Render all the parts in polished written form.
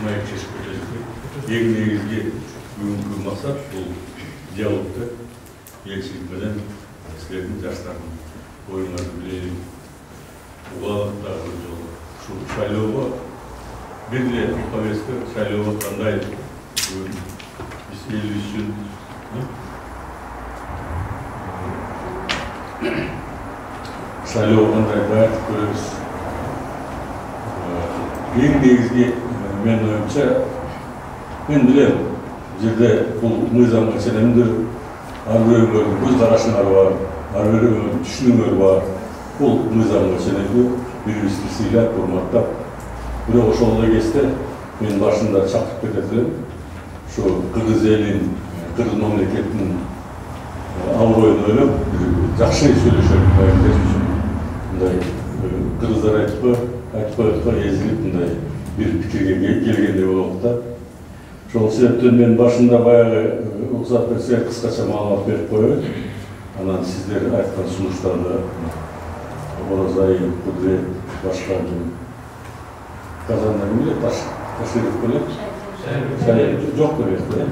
майк шешіп кетесіздер. Ең негізгі бүгінгі мақсат бұл диалогты елшілікпенен сіздердің жастардың ойыңарды білейік. Уғалықтағы жолы. Шайлауға белгілі повестка шайлауға қандай біз ел үшін шайлауға қандай дайындық көреміз. Ең негізгі мен ойымша мен білемін жерде бұл мыйзамға сенімді әрбіреудің көз қарашылары бар, әрбіреудің түсініктері бар. Бұл мыйзамға сенімді бір-бірісін сыйлап, құрматтап. Бірақ ошол кезде мен башында шақырып кететінім şu Kırgız elin, Kırgız memleketinin avroyunu ойлап, жақсы сөйлешіп, Kırgızдар айтпай езіліп, bir пікірге келгенде болып та. Сол себептен мен башында баяғы рұқсат берсе қысқаша мағлұмат беріп қойып, анан сіздер айтқан ұсыныстарды Оразай, Құдірет, башқа Қазанда кім біледі? Таширов біледі? Жоқ біледі.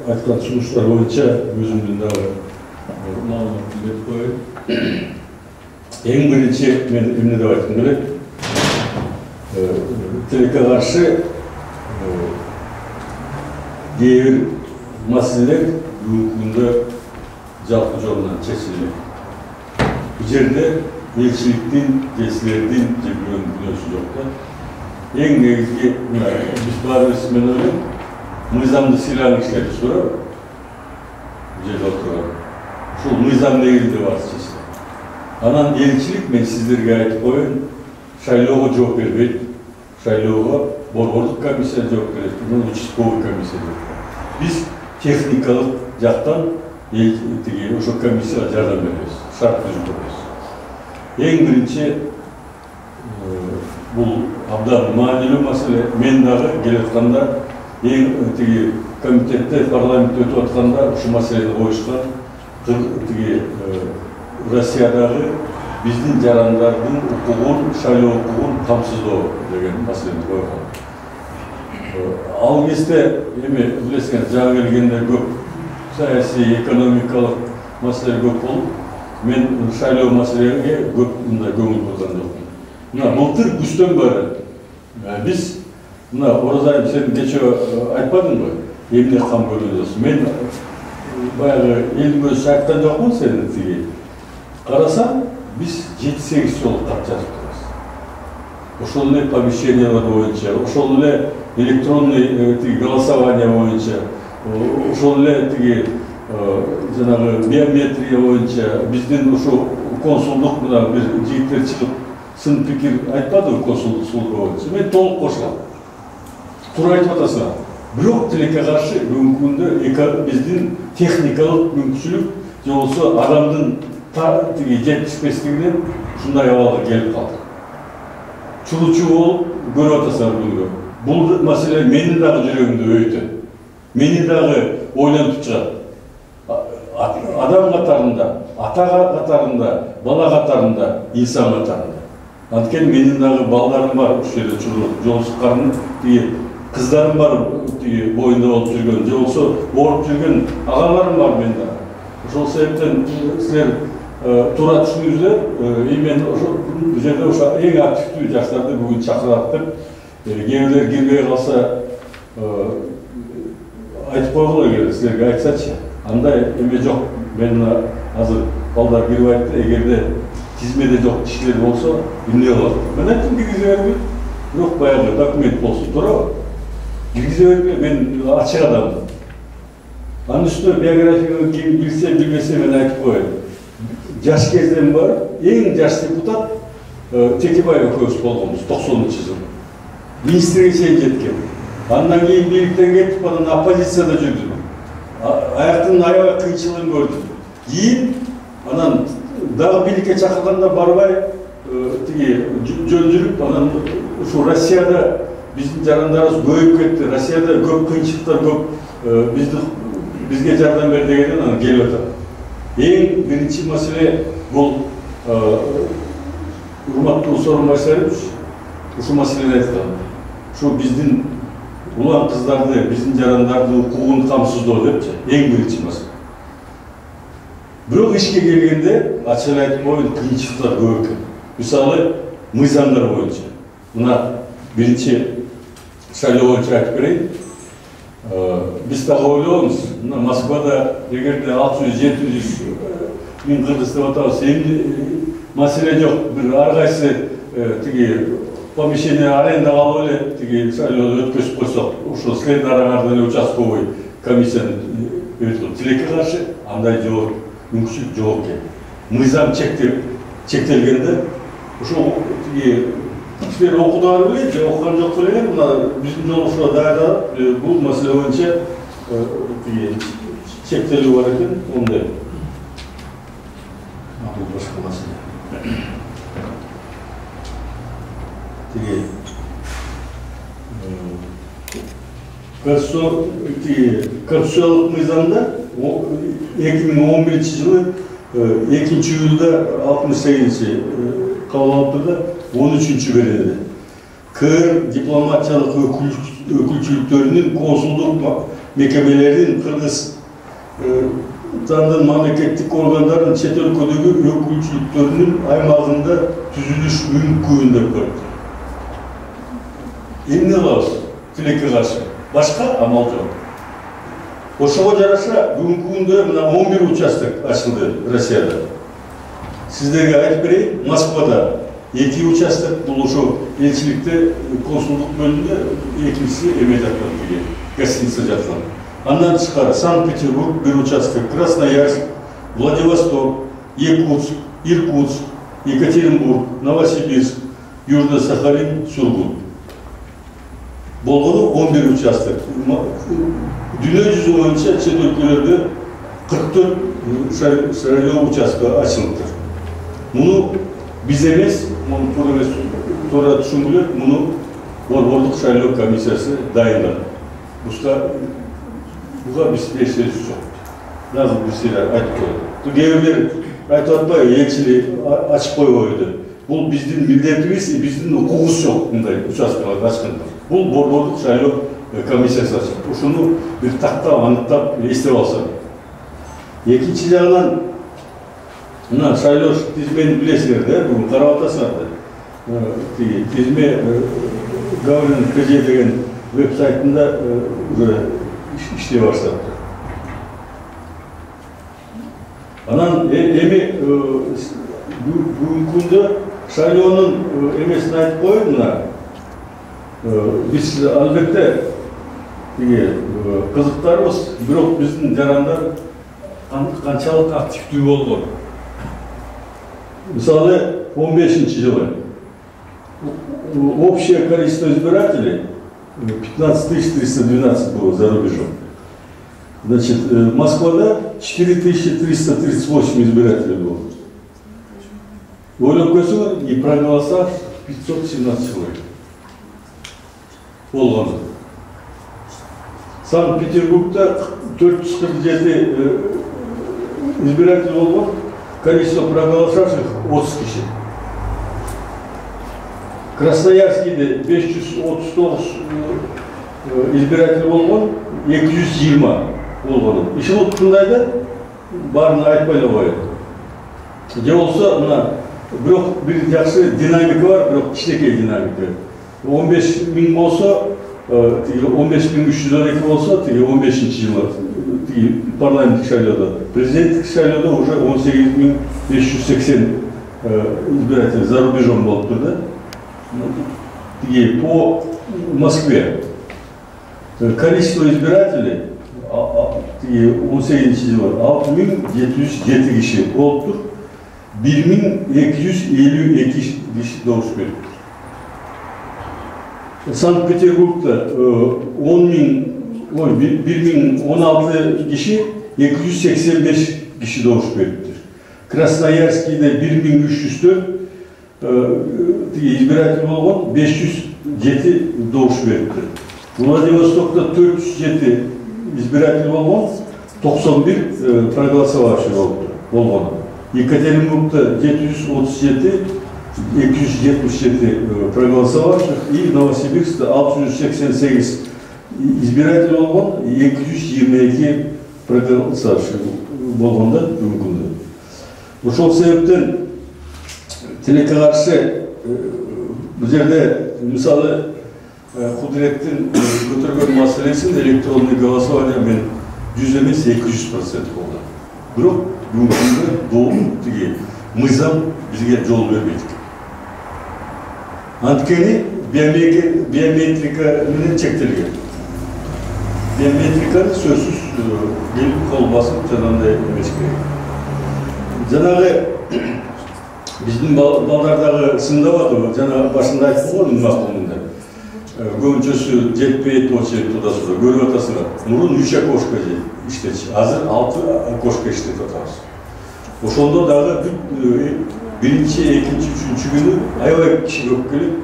Айтқан ұсыныстар бойынша өзімдің мағлұмат беріп қойып. Ең бірінші мен емне деп айтқым келеді. Тілекке қарсы кейбір мәселелер бүгінгі жалпы жолынан шешіледі. Бұл жерде елшіліктің, елшілердің жебірген күнесі жоқ та. Ең негізгі біз барымыз мен ойлаймын, мыйзамды сыйлаған кісілерді сұрап, бұл жерде отырған. Сол мыйзам негізінде бар шешіледі. Анан елшілік мен сіздерге айтып қойын, шайлауға жооп бербейді. Шайлауға борборлық комиссия жооп береді, участковый комиссия жооп береді. Біз техникалық жақтан ошо комиссияға жардам береміз, шарт түзіп береміз. Ең бірінші бұл абдан маанилүү маселе. Мен дағы келетканда ең комитетте парламентте өтіп атканда ушу маселени коюшкан Россиядағы биздин жарандардын укугун, шайлоо укугун камсыздоо деген маселени койгон. Ал кезде эми билесиңер жага келгенде көп саясий, экономикалык маселе көп болуп, мен шайлоо маселеге көп мындай көңүл бурган жокмун. Мына былтыр күздөн бери биз мына Оразайым сен кече айтпадыңбы? Эмне кам көрүнөсүң? Мен баягы элдин көзү айткан жокмун сени тиги. Карасаң, биз 7-8 жолу кат жазып турабыз. Ошол эле помещениялар боюнча, ошол эле электронный голосование боюнча, ошол эле жанагы биометрия боюнча биздин ошо консулдук мына бир жигиттер чыгып сын пикир айтпадыбы консулдук служба боюнча. Мен толук кошулам. Туура айтып атасың. Бирок тилекке каршы бүгүнкү күндө биздин техникалык мүмкүнчүлүк же болбосо адамдын жетишпестигинен ушундай абалга келип калды. Чулучу болуп көрүп атасыңар бүгүнкү. Бул маселе менин дагы жүрөгүмдү өйтөт. Мени дагы ойлонтуп чыгат. Адам катарында, ата катарында, бала катарында, инсан катарында. Анткени менин дагы балдарым бар, ушул жерде жол чыккан, кыздарым бар, боюнда болуп жүргөн, же болбосо ооруп жүргөн агаларым бар мен дагы. Ошол себептен силер туура түшүнүңүздөр, мен ошол жерде ошо эң активдүү жаштарды бүгүн чакырат деп, кээ бирлер кирбей калса айтып койгула эгер силерге айтсачы. Андай эме жок. Мен азыр балдар кирип айтты, эгерде тизмеде жок кишилер болсо, эмне болот? Мен айттым, киргизе бербей. Бирок баягы документ болсун, туурабы? Киргизе бербей, мен ачык адаммын. Анын үстүнө биографияны ким билсе, билбесе мен айтып коеюн. Жаш кезден бар, эң жаш депутат Текебаев экөөбүз болгонбуз 90-жылы. Министрге чейин жеткен. Андан кийин бийликтен кетип, анан оппозицияда жүрдүм. Аяктын аябай кыйынчылыгын көрдүм. Кийин анан дагы бийликке чакырганда барбай, жөн жүрүп, анан ушу Россияда биздин жарандарыбыз көбөйүп кетти. Россияда көп кыйынчылыктар көп, бизге жардам бер дегенден анан келип атат. Эң биринчи маселе бул урматтуу Сооронбай Сайырович, Uşu маселени айткан. Uşu биздин улан кыздарды, биздин жарандардын укугун камсыздоо депчи, эң биринчи маселе. Бирок ишке келгенде, ачык айтып коеюн, кыйынчылыктар көп экен. Мисалы, мыйзамдар боюнча. Мына биринчи шайлоо боюнча айтып берейин. Биз так ойлойбуз, мына Москвада эгерде 600-700 миң кыргыз деп атабыз, эмне маселе жок. Бир ар кайсы тиги помещение аренда алып эле тиги шайлооду өткөзүп койсок, ушул силердин араңарда эле участковый комиссияны тилекке каршы андай жок, мүмкүнчүлүк жок экен. Мыйзам чектелгенде ушул тиги силер окудар беле, же окуган жок беле, мына биздин жолугушууга даярдап бул маселе боюнча тиги чектелүү бар экен, ондай. Бул башка маселе. Тиги конституциялык мыйзамда 2011 жылы 2-июлда 68-чи кабыл алып турду, 13-чү берилди. КР дипломатиялык өкүлчүлүктөрүнүн консулдук мекемелеринин Кыргызстандын мамлекеттик органдарынын чет өлкөдөгү өкүлчүлүктөрүнүн аймагында түзүлүш мүмкүн деп коет. Эмне кылабыз? Тилекке каршы. Башка амал жок. Ошого жараша бүгүнкү күндө мына 11 участок ачылды Россияда. Сиздерге айтып берейин, Москвада 2 участок, бул ошо элчиликте консулдук бөлүмүндө, экинчиси эме жаткан, гостиница жаткан. Андан тышкары Санкт-Петербург 1 участок, Красноярск, Владивосток, Якутск, Иркутск, Екатеринбург, Новосибирск, Южно-Сахалин, Сургут. Болгону 11 участок. Дүйнө жүзү боюнча чет өлкөлөрдө 44 шайлоо участка ачылыптыр. Муну биз эмес, муну туура түшүнгүлө, муну борборлук шайлоо комиссиясы дайындады. Буга биз эч сөз жок. Дагы бир сыйра айтып коет. Кээ бирлер айтып атпайбы, элчилик ачып койбойду. Бул биздин милдетибиз, биздин укугубуз жок мындай участкаларды ачканда. Бул борборлук шайлоо комиссиясы ачып. Ушуну бир тактап, аныктап эстеп алсак. Экинчи жагынан мына шайлоо тизмени билесиңер да, бүгүн карап атасыңар да. Тизме Гаврин КЖ деген веб-сайтында уже иштей баштапты. Анан эми бүгүнкү күндө шайлоонун эмесин айтып коеюн, мына биз албетте кызыктарбыз, бирок биздин жарандар канчалык активдүү болгон. Мисалы, 15-жылы общее количество избирателей 15 312 было за рубежом. Значит, Москвада 4338 избирателей было. Ойлап көрсөңөр, и проголосовав 517 человек. Болгон. Санкт-Петербургда 447 избиратель болгон, количество проголосовавших 30 киши. Красноярскийде 539 избиратель болгон, 220 болгон. Иши болуп кандай баарын айтпай эле коет. Же болсо мына бирок бир жакшы динамика бар, бирок кичинекей динамика. 15 миң болсо, 15.312 болсо, 15-жылы парламенттик шайлоодо, президенттик шайлоодо уже 18.580 избиратель за рубежом болуп турду. По Москве количество избирателей 18-жылы 6707 киши болуп тур, 1252 киши добуш берип. Санкт-Петербургда 1016 киши 285 киши добуш бериптир. Красноярскийде 1304 избиратель болгон, 507 добуш бериптир. Владивостокта 407 избиратель болгон, 91 проголосовавший болгон. Екатеринбургда 737, 277 проголосовавших, и Новосибирскте 688 избиратель болгон, 222 проголосовавших болгонда мүмкүндү. Ошол себептен тилекке каршы бул жерде мисалы Кудуреттин көтөргөн маселесин электронный голосование мен 100 эмес 200% болду. Бирок бүгүнкү күндө тиги мыйзам бизге жол бербейт. Анткени биометрика менен чектелген. Биометриканы сөзсүз келип кол басып жанагындай эмес керек. Жанагы биздин балдардагы сында бар, жана башында айттым го мактымында. Көбүнчөсү жетпейт очередь тудасыздар, көрүп атасыздар. Мурун 3 окошко иштечи, азыр 6 окошко иштеп атабыз. Ошондо дагы биринчи, экинчи, үчүнчү күнү аябай киши көп келип,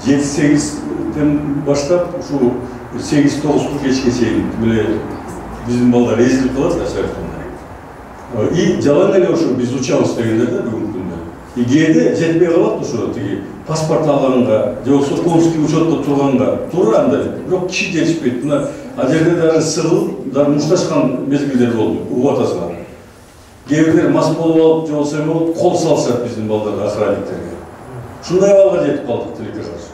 7-8ден баштап ушу 8-9 кечке чейин биздин балдар эзилип калат да шартында. И жалаң эле ошо биз учабыз дегендер да бүгүнкү күндө. И кээде жетпей калат ошо тиги паспорт алганга, же болбосо консулдук учетто турганга, туура андай. Бирок киши жетишпейт. Мына ал жерде дагы сыгылып, мушташкан мезгилдер болду. Угуп атасыздар. Кээ бирлер мас болуп алып, же болбосо эме болуп, кол салышат биздин балдарга, охранниктерге. Ушундай абалга жетип калдык тилекке каршы.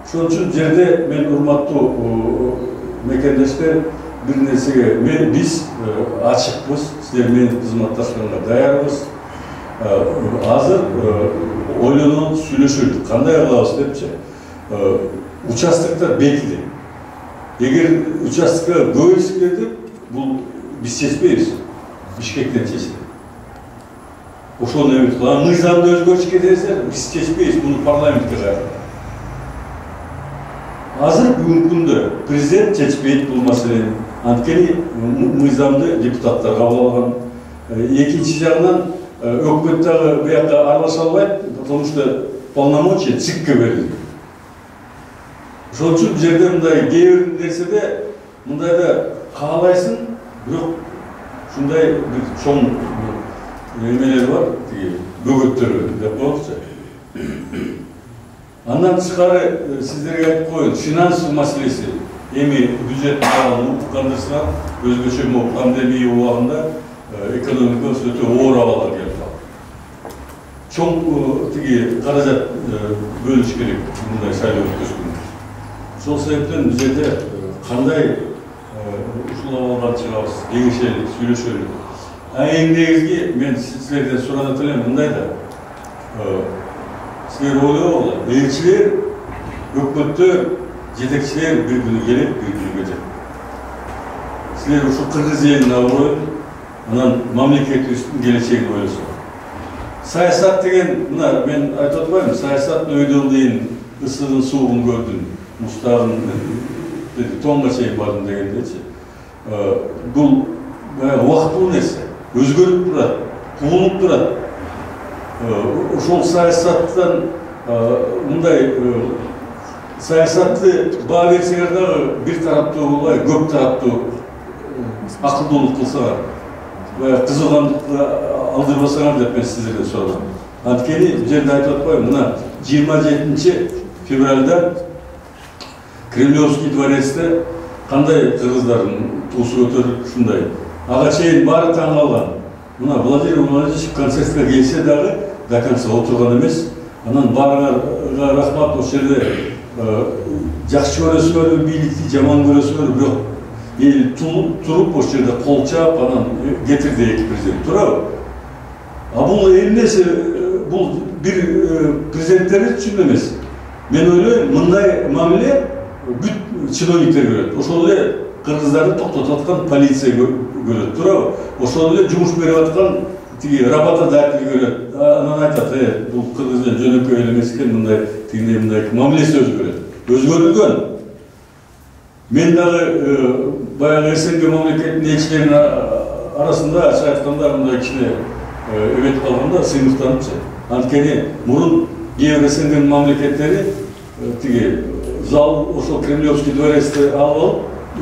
Ошон үчүн жерде мен урматтуу мекендештер бир нерсеге биз ачыкпыз, силер менин кызматташканга даярбыз. Азыр ойлонуп сүйлөшөлүк, кандай кылабыз депчи. Участоктор бекиди. Эгер участокко көбөйсү деп, бул биз чечпейбиз. Бишкектен чечти. Ошону эмет кылам, мыйзамды өзгөртүшкө десек, биз чечпейбиз, муну парламентке кайрылат. Азыр бүгүнкү күндө президент чечпейт бул маселени. Анткени мыйзамды депутаттар кабыл алган. Экинчи жагынан өкмөт дагы буякка аралаша албайт, потому что полномочия ЦИКке берилди. Ошон үчүн жерде мындай кээ бир нерседе мындайда каалайсың, бирок ушундай бир чоң эмелер бар, тиги бөгөттөр деп коелучу. Андан тышкары сиздерге айтып коеюн, финансовый маселеси эми бюджет уккандырсак, өзгөчө пандемия убагында экономикасы өтө оор абалга келип калды. Чоң тиги каражат бөлүш керек мындай шайлоо өткөзгөндө. Ошол себептен бул жерде кандай ушул абалдан чыгабыз, кеңешели, сүйлөшөлү. Эң негизги мен силерден сурап элем мындай да. Силер ойлогула, элчилер, өкмөттөр, жетекчилер бир күнү келип, бир күнү кетет. Силер ушу кыргыз элин аброюн, анан мамлекетибиздин келечегин ойлосо. Саясат деген, мына мен айтып атпаймынбы, саясат өйдөн кыйын, ысыгын, суугун көрдүм, мустагын тоңго чейин бардым дегендечи. Бул убактылуу нерсе, өзгөрүп турат, куулуп турат. Ошол саясаттан мындай саясатты баа берсеңер дагы бир тараптуу болбой, көп тараптуу акылдуулук кылсаңар, кызыгандыкты алдырбасаңар деп мен сиздерден сурайм. Анткени бул жерде айтып атпаймынбы, мына 27 февралда Кремлевский дворецте кандай кыргыздардын туусу өтөрүп ушундай. Ага чейин баары таң калган. Мына Владимир Владимирович концертке келсе дагы до конца отурган эмес. Анан баарыңарга рахмат, ошол жерде жакшы көрөсүңөрбү, бийликти жаман көрөсүңөр, бирок эл туруп ошол жерде кол чаап, анан кетирди эки президент. Туурабы? А бул эмнеси, бул бир президенттер үчүн эмес. Мен ойлойм, мындай мамиле бүт чиновниктер көрөт. Ошол эле кыргыздарды токтотуп аткан полиция көрөт. Туурабы? Ошол эле жумуш берип аткан тиги работодатель көрөт. Анан айтат, бул кыргыз эле жөнөкөй эле эмес экен, мындай тигине мындай мамилеси өзгөрөт. Өзгөрүлгөн. Мен дагы баягы СНГ мамлекетинин элчилеринин арасында ачык айтканда мындай кичине эметип калганда сыймыктанычы. Анткени мурун кээ бир СНГ мамлекеттери тиги зал ошол Кремлевский дворецти алып алып,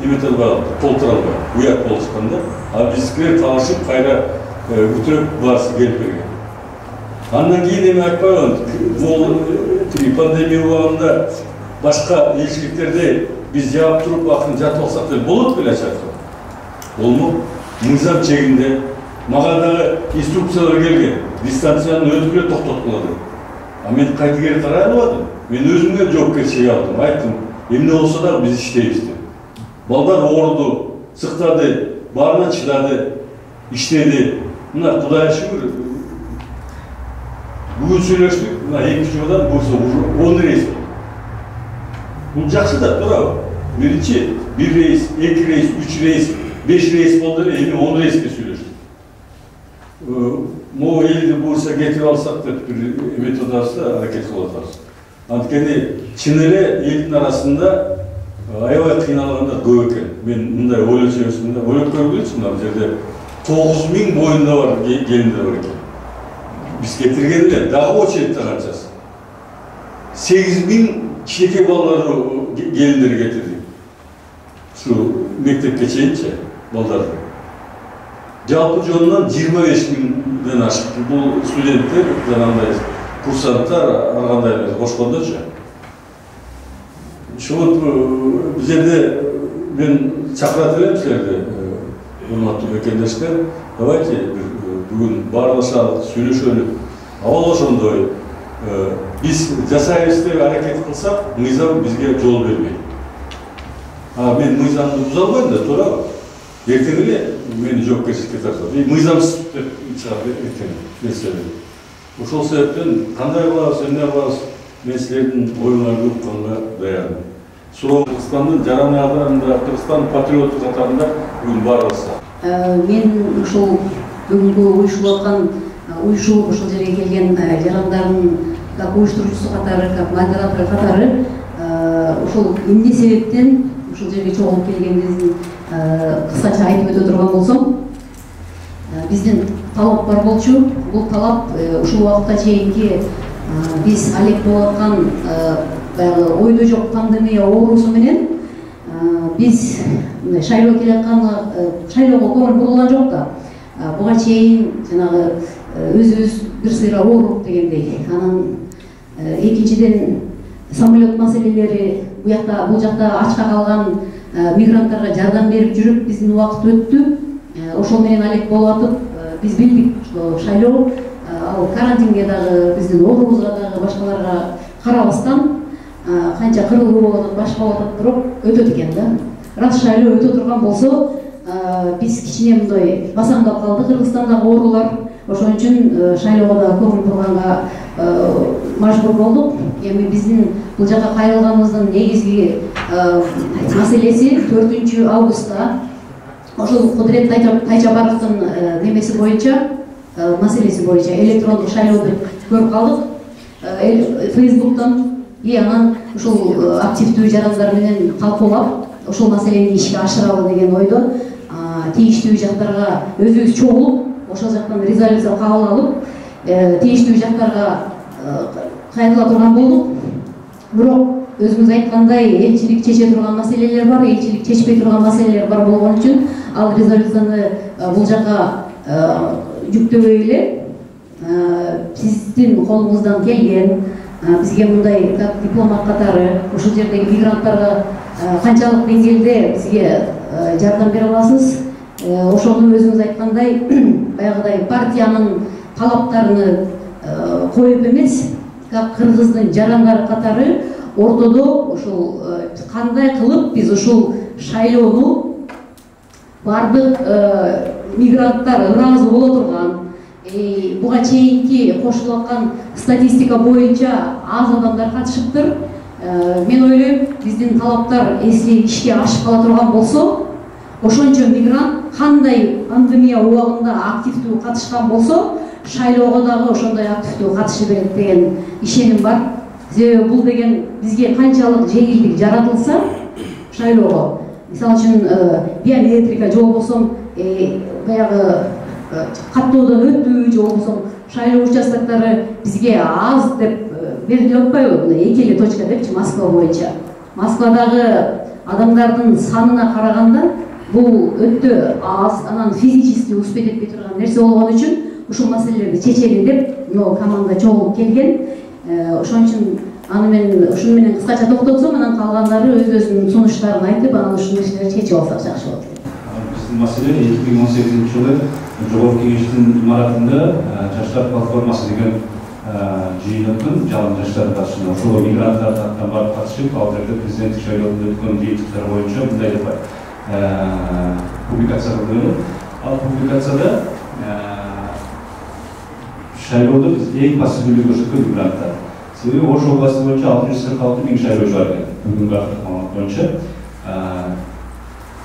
эмете албай, толтура албай, уят болушканда, а биздикилер талашып кайра бүтүрүп баарысы келип берген. Андан кейін эми айтпайбын, бул пандемия убагында башка элчиликтерде биз жаап туруп акырын жатып алсак деле болот беле чакырып. Болмок. Мыйзам чегинде мага дагы инструкциялар келген. Дистанцияны өтүп токтоткуладым. А мен кайтыгер карай албадым. Мен өзүмө жоопкерчилик алдым. Айттым, эмне болсо да биз иштейбиз деп. Балдар ооруду, сыктады, баарына чыдады, иштеди. Мына Кудайга шүгүр. Бүгүн сүйлөштүк, мына 2 жылдан болсо уже 10 рейс. Бул жакшы да, туурабы? Биринчи 1 рейс, 2 рейс, 3 рейс, 5 рейс болду эле, эми 10 рейске сүйлөштүк. Могу элди буюрса кетип алсак деп бир эметип атабыз, аракет кылып атабыз. Анткени чын эле элдин арасында аябай кыйналгандар көп экен. Мен мындай ойлошобузмун да, ойлоп көргүлөчү мына жерде 9000 боюнда бар келиндер бар экен. Биз кетирген эле дагы очередте канчасы. 8000 кичинекей балалары келиндер кетирдик. Şu мектепке чейинчи балдарды. Жалпы жонунан 25.000ден ашык. Бул студенттер, жанагындай курсанттар, ар кандайлар кошкондочу. Ошол бул жерде мен чакырат элем силерди, урматтуу мекендештер. Давайте бүгүн баарлашалык, сүйлөшөлүк. Абал ошондой биз жасайбыз деп аракет кылсак, мыйзам бизге жол бербейт. Мен мыйзамды буза албайм да, туурабы? Эртең эле мени жоопкерчиликке тартат. Мыйзамсыз деп чыгат эртең нерселер. Ошол себептен кандай кылабыз, эмне кылабыз? Мен силердин оюңарды укканга даярмын. Кыргызстандын жарандарында, Кыргызстан патриоты катарында бүгүн баарыбызга. Мен ушул бүгүнкү уюшулган ушул жерге келген жарандардын как уюштуруучусу катары, как модератор катары ушул эмне себептен ушул жерге чогулуп келгенибиздин кыскача айтып өтө турган болсом, биздин талап бар болчу. Бул талап ушул убакытка чейинки биз алек болуп аткан баягы ойдо жок пандемия оорусу менен биз шайлоо келаткан шайлоого көңүл бурулган жок да. Буга чейин жанагы өзүбүз бир сыйра ооруп дегендей. Анан экинчиден самолет маселелери бул жакта ачка калган мигранттарга жардам берип жүрүп биздин убакыт өттү. Ошол менен алек болуп атып биз билдик шайлоо ал карантинге дагы биздин оорубузга дагы башкаларга карабастан канча кырылуу болуп атат, башка болуп атат, бирок өтөт экен да. Раз шайлоо өтө турган болсо, биз кичине мындай басаңдап калды Кыргызстандагы оорулар. Ошон үчүн шайлоого да көңүл бурганга мажбур болдук. Эми биздин бул жака кайрылганыбыздын негизги маселеси 4 августта ошол Кудурет Тайчабаровдун немеси боюнча, маселеси боюнча электрондук шайлоо деп көрүп калдык Facebooктон. Анан ушул активдүү жарандар менен талкуулап, ошол маселени ишке ашыралы деген ойдо тийиштүү жактарга өзүбүз чогулуп, ошол жактан резолюция кабыл алып, тийиштүү жактарга кайрыла турган болдук. Бирок өзүңүз айткандай элчилик чече турган маселелер бар, элчилик чечпей турган маселелер бар болгон үчүн ал резолюцияны бул жака жүктөбөй эле сиздин колуңуздан келген бизге мындай как дипломат катары ушул жердеги мигранттарга канчалык деңгээлде бизге жардам бере аласыз? Ошону өзүңүз айткандай баягыдай партиянын талаптарыны коюп эмес, как кыргыздын жарандары катары ортодо ушул кандай кылып биз ушул шайлоону бардык мигранттар ыраазы боло турган, буга чейинки кошулуп аткан статистика боюнча аз адамдар катышыптыр. Мен ойлойм, биздин талаптар эси ишке ашып кала турган болсо, ошончо мигрант кандай пандемия убагында активдүү катышкан болсо, шайлоого дагы ошондой активдүү катыша берет деген ишеним бар. Себеби бул деген бизге канчалык жеңилдик жаратылса шайлоого, мисалы үчүн биометрика же болбосо баягы каттоодон өтүү же болбосо шайлоо участоктары бизге аз деп берилип атпайбы? Мына 2 точка депчи Москва боюнча. Москвадагы адамдардын санына караганда бул өтө аз, анан физически успеть этпей турган нерсе болгон үчүн ушул маселелерди чечели деп мына команда чогулуп келген. Ошон үчүн аны мен ушуну менен кыскача токтотсом, анан калгандары өз-өзүнүн сунуштарын айтып, анан ушул нерселерди чечип алсак жакшы болот. Биздин маселе 2018-жылы Жогорку Кеңештин имаратында жаштар платформасы деген жыйын өткөн, жалын жаштар катышты. Ошол мигранттар тарапынан барып катышып, ал жерде президенттик шайлоодо өткөн жыйынтыктар боюнча мындай деп публикация кылды. Ал публикацияда шайлоодо биз эң пассивдүүлүк көрсөткөн мигранттар. Себеби Ош областы боюнча 646 миң шайлоочу бар экен. Бүгүнкү акыркы маалымат боюнча.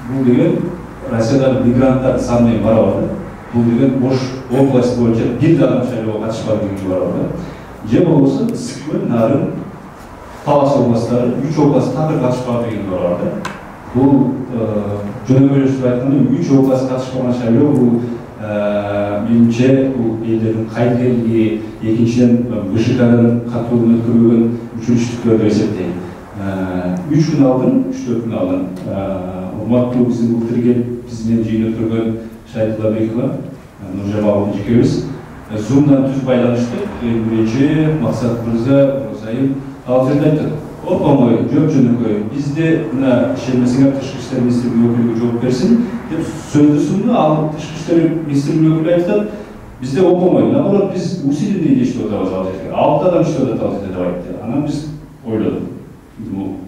Бул деген Россиядагы мигранттар саны менен барабар. Бул деген Ош областы боюнча бир да адам шайлоого катышпады дегенге барабар. Же болбосо Ысык-Көл, Нарын, Талас областтары 3 област такыр катышпады дегенге барабар. Бул жөнөкөйлөшүп айтканда 3 област катышпаган шайлоо бул менимче бул элдердин кайдырлыгы, экинчиден БШКдын катуулугун өткөрбөгөн үчүнчүлүктөр деп эсептейм. 3 күн алдын, 3-4 күн алдын урматтуу биздин былтыр келип биз менен жыйын өткөргөн Шайдулла Бекова, Нуржамал экөөбүз Zoom'дан түз байланыштык. Биринчи Максат мырза, Розайым ал жерде айттык. Опомой, жөнөкөй, бизде мына ишенмесеңер тышкы иштер министрлигинин өкүлүгү жооп берсин деп сөздү сунду. Ал тышкы иштер министрлигинин өкүлү айтты, бизде опомой, наоборот биз усиленно иштеп атабыз ал жерде. 6 адам иштеп атабыз деп айтты. Анан биз ойлодук.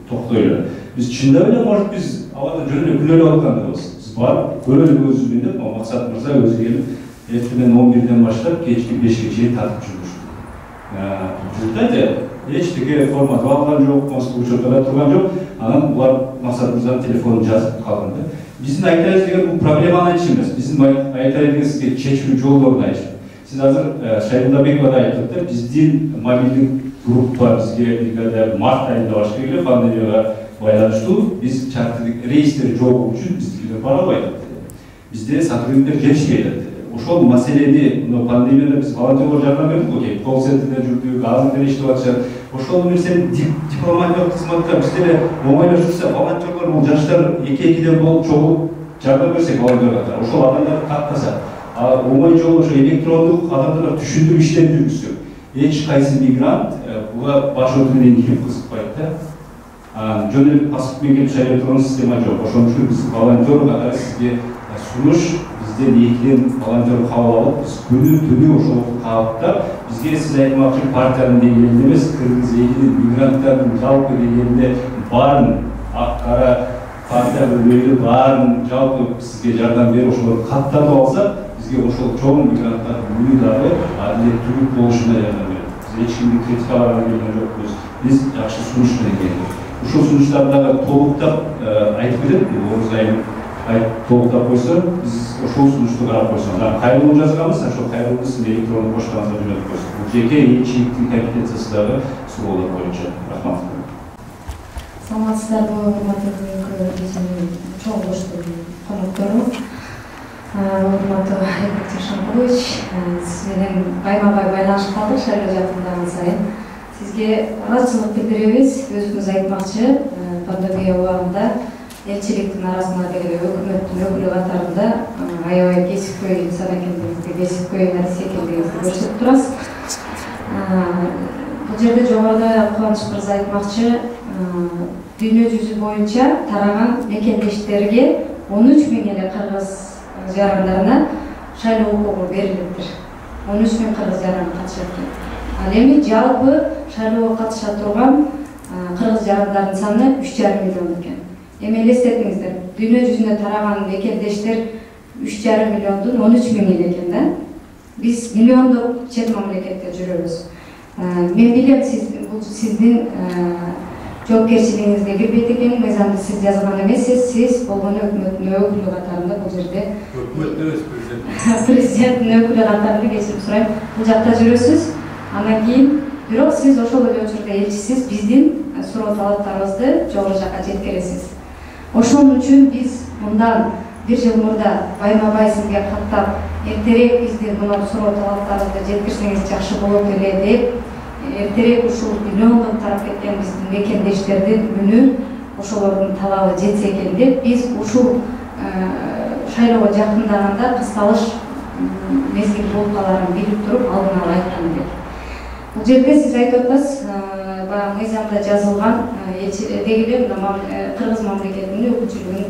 Токтой. Биз чындап эле может биз абада жөн эле күнөөлөп атканбыз. Биз барып көрөлүк өзүбүз деп Максат мырза өзү келип эртеңден 11-ден баштап кечки 5-ге чейин тартып жүрмүш. Жүрдү. Эчтеке формат алган жок, учурда турган жок. Анан булар Максат мырзанын телефонун жазып калган да. Биздин айтайбыз деген бул проблеманы айтыш эмес. Биздин айтайбыз деген сизге чечүү жолдорун айтыш. Сиз азыр Шайдулла Бекова да айттык да, биздин мобилдик группа бизге бригада март айында башка келип, пандемияга байланыштуу биз чарттык рейстер жок үчүн бизге бара албайт. Бизде сотрудниктер жетишпейт. Ошол маселени пандемияда биз волонтерлор жардам бердик окей, колл-центрде жүрдүк, азыр иштеп атышат. Ошол нерсени дипломатиялык кызматта бизде оңойлошурса, волонтерлор бул жаштар 2-2ден болуп чогулуп жардам берсек волонтерлорго, ошол адамдарды каттаса, оңой жолу ошо электрондук адамдарга түшүндүрүп иштеп жүргүзсөк, эч кайсы мигрант буга баш өтү менен кирип кызыкпайт да. Жөн эле паспорт менен келип шайлай турган система жок. Ошон үчүн биз волонтер катары сизге сунуш, бизден 2ден волонтер кабыл алып, биз күнү-түнү ошол кабыттап, бизге сиз айтмакчы партиянын деңгээлинде эмес, кыргыз элинин мигранттардын жалпы деңгээлинде баарын ак-кара партия бөлмөлөрү баарын жалпы сизге жардам берип ошолорду каттатып алса, бизге ошол чоң мигранттардын үнү дагы адилеттүүлүк болушуна жардам берет. Биз эч кимдин критикаларына келген жокпуз. Биз жакшы сунуш менен келдик. Ушул сунуштарды дагы толуктап айтып кетет, Розайым толуктап койсо, биз ошол сунушту карап койсоң, кайрылуу жазганбыз, ошол кайрылууну сиз электрондук поштаңызга жөнөтүп койсоң. Бул жеке энчиликтин компетенциясы дагы суроолор боюнча. Рахмат. Саламатсыздарбы, урматтуу чоң коштун коноктору, урматтуу Айбек Тишанкулович, сиз менен байма-бай байланышып калдык шайлоо жакындаган сайын. Сизге ыраазычылык билдиребиз. Өзүңүз айтмакчы, пандемия убагында элчиликтин арасында деле өкмөттүн өкүлү катарында аябай кесипкөй инсан экендигиңизди, кесипкөй нарса экендигиңизди көрсөтүп турасыз. Бул жерде жогоруда Кубаныч мырза айтмакчы, дүйнө жүзү боюнча тараган мекендештерге 13 миң эле кыргыз жарандарына шайлоо укугу берилиптир. 13 миң кыргыз жаран катышат экен. Ал эми жалпы шайлоого катыша турган кыргыз жарандардын саны 3,5 миллион экен. Эми элестетиңиздер, дүйнө жүзүнө тараган мекендештер 3,5 миллиондун 13 миң эле экен да. Биз миллиондоп чет мамлекетте жүрөбүз. Мен билем, бул сиздин жоопкерчилигиңизге кирбейт экен, мыйзамды сиз жазган эмессиз, сиз болгону өкмөттүн өкүлү катарында бул жерде президенттин өкүлү катарында кечирим сурайм, бул жакта жүрөсүз. Андан кийин бирок сиз ошол эле учурда элчисиз, биздин суроо талаптарыбызды жогору жакка жеткиресиз. Ошон үчүн биз мындан 1 жыл мурда байма-бай сизге каттап, эртерээк биздин мына суроо талаптарыбызды жеткирсеңиз жакшы болот эле деп, эртерээк ушул миллиондоп тарап кеткен биздин мекендештердин үнү, ошолордун талабы жетсе экен деп, биз ушул шайлоого жакындаганда кысталыш мезгил болуп каларын билип туруп алдын ала айткан керек. Бул жерде сиз айтып атасыз, баягы мыйзамда жазылган деги эле Кыргыз мамлекетинин өкүлчүлүгүнүн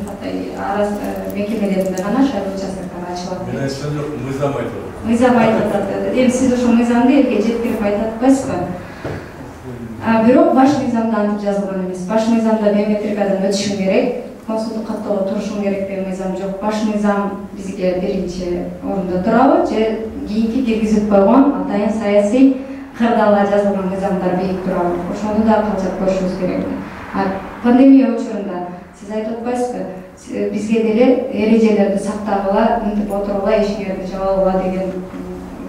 мекемелеринде гана шайлоо участкалары ачылат. Мен айтқан жоқ, мыйзам айтып атат. Мыйзам айтып атат. Эми сиз ошол мыйзамды элге жеткирип айтып атпайсызбы? Бирок баш мыйзамда антип жазылган эмес. Баш мыйзамда биометрикадан өтүшүң керек, консулдук каттоого турушуң керек деген мыйзам жок. Баш мыйзам бизге биринчи орунда турабы же кийинки киргизип койгон атайын саясий кырдаалга жазылган мыйзамдар бийик турабы? Ошону да калчап көрүшүбүз керек. Пандемия учурунда сиз айтып атпайсызбы? Бизге деле эрежелерди сактагыла, мынтип отургула, ишиңерди жабагыла деген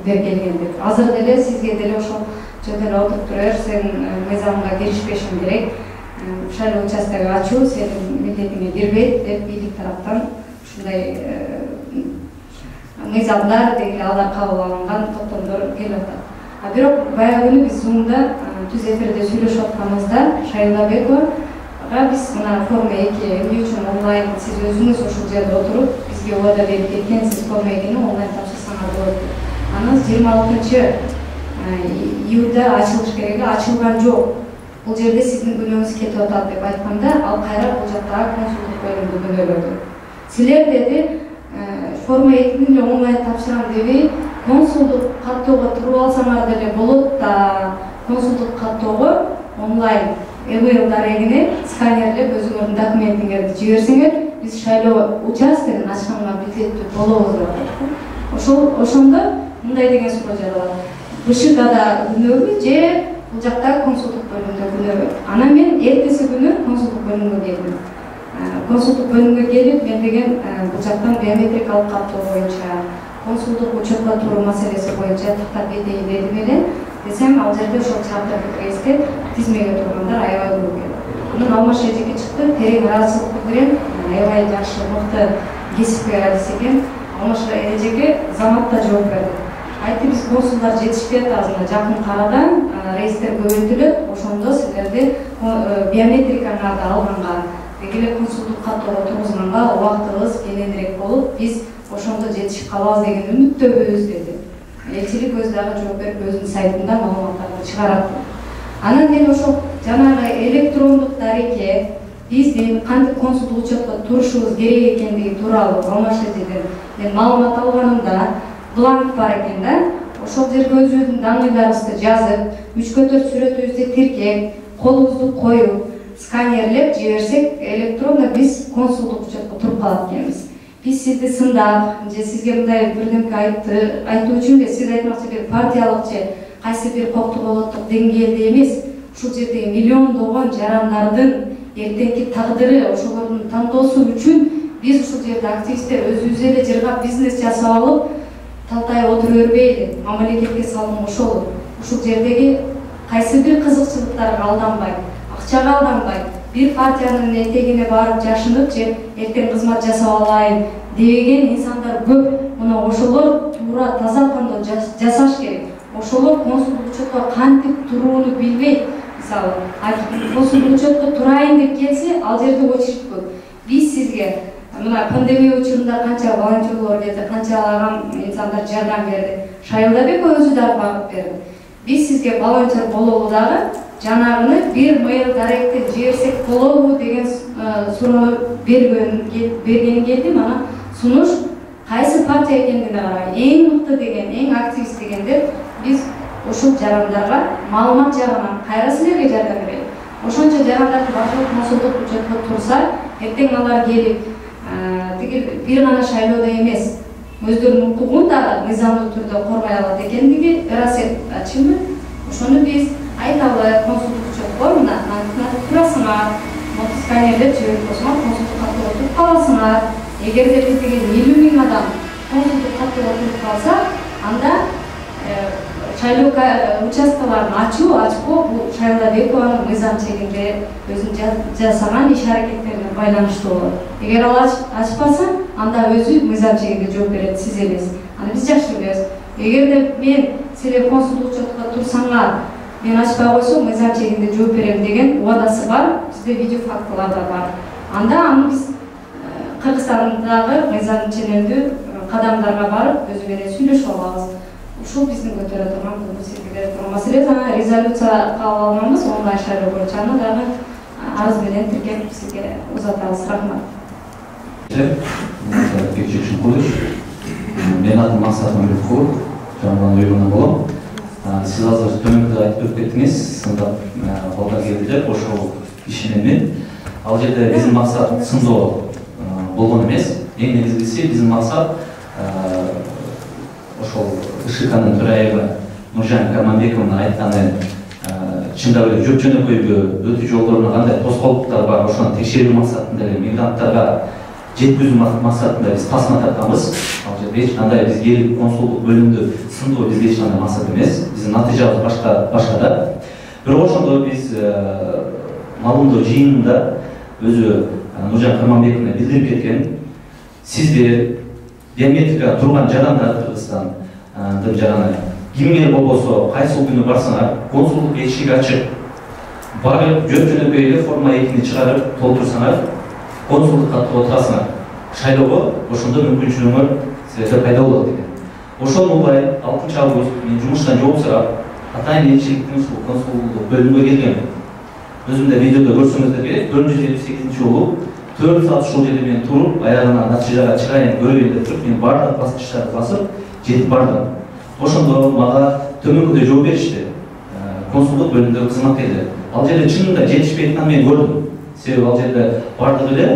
бергенген деп. Азыр деле сизге деле ошол жөн эле отуруп тура бер, сен мыйзамга киришпешиң керек, шайлоо участкасын ачуу сенин милдетиңе кирбейт деп бийлик тараптан ушундай мыйзамдар деги алар кабыл алынган токтомдор келип атат. Бирок баягы күнү биз Zoom'да түз эфирде сүйлөшүп атканыбызда Шайлабекова биз мына форма 2 эмне үчүн онлайн сиз өзүңүз ошол жерде отуруп бизге убада берип кеткен, сиз форма 2-ни онлайн тапшырсаңар болот. Аны 26 июлда ачылыш керек, ачылган жок. Бул жерде сиздин күнөөңүз кетип атат деп айтканда, ал кайра бул жактагы консулдук бөлүмдү күнөөлөдү. Силер деди форма 2-ни онлайн тапшырам деби, консулдук каттоого туруп алсаңар деле болот да, консулдук каттоого онлайн email дарегине сканерлеп өзүңөрдүн документиңерди жиберсеңер, биз шайлоо участкасын ачканга милдеттүү болобуз деп атат. Ошондо мындай деген суроо жаралат. БШКда күнөөбү же бул жакта консулдук бөлүмдө күнөөбү? Анан мен эртеси күнү консулдук бөлүмгө келдим. Консулдук бөлүмгө келип, мен деген бул жактан биометрикалык каттоо боюнча, консулдук учетко туруу маселеси боюнча тактап кетейин дедим эле. Десем, ал жерде ошол чарта рейске тизмеге тургандар аябай көп экен. Анан Алмаш эжеке чыкты, терең ыраазычылык билдирем, аябай жакшы, мыкты кесипкөй адис экен. Алмаш эжеке заматта жооп берди. Айтты, биз консулдар жетишпей атабыз, мына жакын карадан рейстер көбөйтүлөт, ошондо силерди биометрикаңарды алганга, дегеле консулдук каттоого тургузганга убактыбыз кененирээк болуп, биз ошондо жетишип калабыз деген үмүттөбүз деди. Элчилик өзү дагы жооп берип өзүнүн сайтында маалыматтарды чыгарат. Анан мен ошол жанагы электрондук дареке биздин кантип консулдук учетко турушубуз керек экендиги тууралуу Алмаш эжеден мен маалымат алганымда бланк бар экен да. Ошол жерге өзүбүздүн данныйларыбызды жазып, 3-4 сүрөтүбүздү тиркеп, колубузду коюп, сканерлеп жиберсек, электрондо биз консулдук учетко туруп калат экенбиз. Биз сизди сындап, же сизге мындай бирдемке айтуу үчүн эле сиз айтмакчы бир партиялык же кайсы бир коктук олоттук деңгээлде эмес, ушул жердеги миллиондогон жарандардын эртеңки тагдыры, ошолордун тандоосу үчүн биз ушул жерде активисттер өзүбүз эле жыргап бизнес жасап алып, талтайып отура бербейли, мамлекетке салым кошолу. Ушул жердеги кайсы бир кызыкчылыктарга алданбай, акчага алданбай, бир партиянын этегине барып жашынып же эртең кызмат жасап алайын деген инсандар көп. Мына ошолор туура таза тандоо жасаш керек. Ошолор консулдук учетко кантип турууну билбейт. Мисалы, консулдук учетко турайын деп келсе, ал жерде очередь көп. Биз сизге мына пандемия учурунда канча волонтерлор келди, канчалаган инсандар жардам берди. Шайлабекова өзү дагы багып берди. Биз сизге волонтер болобу дагы жанагыны бир mail даректи жиберсек болобу деген суроо бергени келди. Мана сунуш кайсы партия экендигине карай, эң мыкты деген, эң активист дегендер биз ушул жарандарга маалымат жагынан кайра силерге жардам берели. Ошончо жарандардын башка консулдук учетко турса, эртең алар келип бир гана шайлоодо эмес, өздөрүнүн укугун дагы мыйзамдуу түрдө коргой алат экендиги ачымы. Ошону биз айталы, консулдук учетко мына турасыңар, сканерлеп жиберип койсоңор, консулдук каттоого туруп каласыңар. Эгерде биз деген 50 000 адам консулдук каттоого туруп калса, анда шайлоо участкаларын ачпоо бул Шайлабекованын мыйзам чегинде өзүнүн жасаган иш аракеттерине байланыштуу болот. Эгер ал ачпаса, анда өзү мыйзам чегинде жооп берет, сиз эмес. Аны биз жакшы билебиз. Эгерде мен силер консулдук учетко турсаңар, мен ачпай койсом мыйзам чегинде жооп берем деген убадасы бар, бизде видео фактылар да бар. Анда аны биз Кыргызстандагы мыйзам ченемдүү кадамдарга барып өзү менен сүйлөшүп алабыз. Ушул биздин көтөрө турган, бул сизге берип турган маселе. Жана резолюция кабыл алганбыз, онлайн шайлоо боюнча аны дагы арыз менен тиркеп сизге узатабыз. Рахмат. Мен атым Мақсат Мамедқұлов, жаңадан ұйымынан болам. Сіз азыр төмендегі айтып өткендіңіз, сындап балдар келді, ошол ишенемін. Ал жерде біздің мақсат сындоо болгон эмес. Эң негизгиси биздин мақсат ошол ШКнын төрайымы Нуржан Карманбековна айтканы чындап эле жөп жөнөкөйгө өтүү жолдоруна кандай тоскоолдуктар бар, ошону текшерүү максатында эле мигранттарга жеткизүү максатында биз тасма тартканбыз. Ал жерде эч кандай биз келип консулдук бөлүмдү сындоо бизге эч кандай максат эмес. Биздин натыйжабыз башка да. Бирок ошондо биз малымдоо жыйынында өзү Нуржан Карманбековна билдирип кеткен, сиздер диаметрика турган жарандар Кыргызстандын жараны кимге болбосо кайсыл күнү барсаңар консулдук эшиги ачык, барып жөп жөнөкөй эле форма 2-ни чыгарып толтурсаңар консулдук катып отурасыңар, шайлоого ошондо мүмкүнчүлүгүңөр силерде пайда болот деген. Ошону улай 6 август мен жумуштан жооп сурап, атайын элчиликтин ушул консулдук бөлүмгө келгем. Өзүмдө видеодо көрсөңүздөр керек, 478-жолу 4 саат ушул жерде мен туруп, аягына натыйжага чыгайын көрөйүн деп туруп, мен бардык баскычтарды басып, жетип бардым. Ошондо мага төмөнкүдө жооп беришти. Консулдук бөлүмдө кызматкерлер. Ал жерде чынында жетишпей атканын мен көрдүм. Себеби ал жерде бардык эле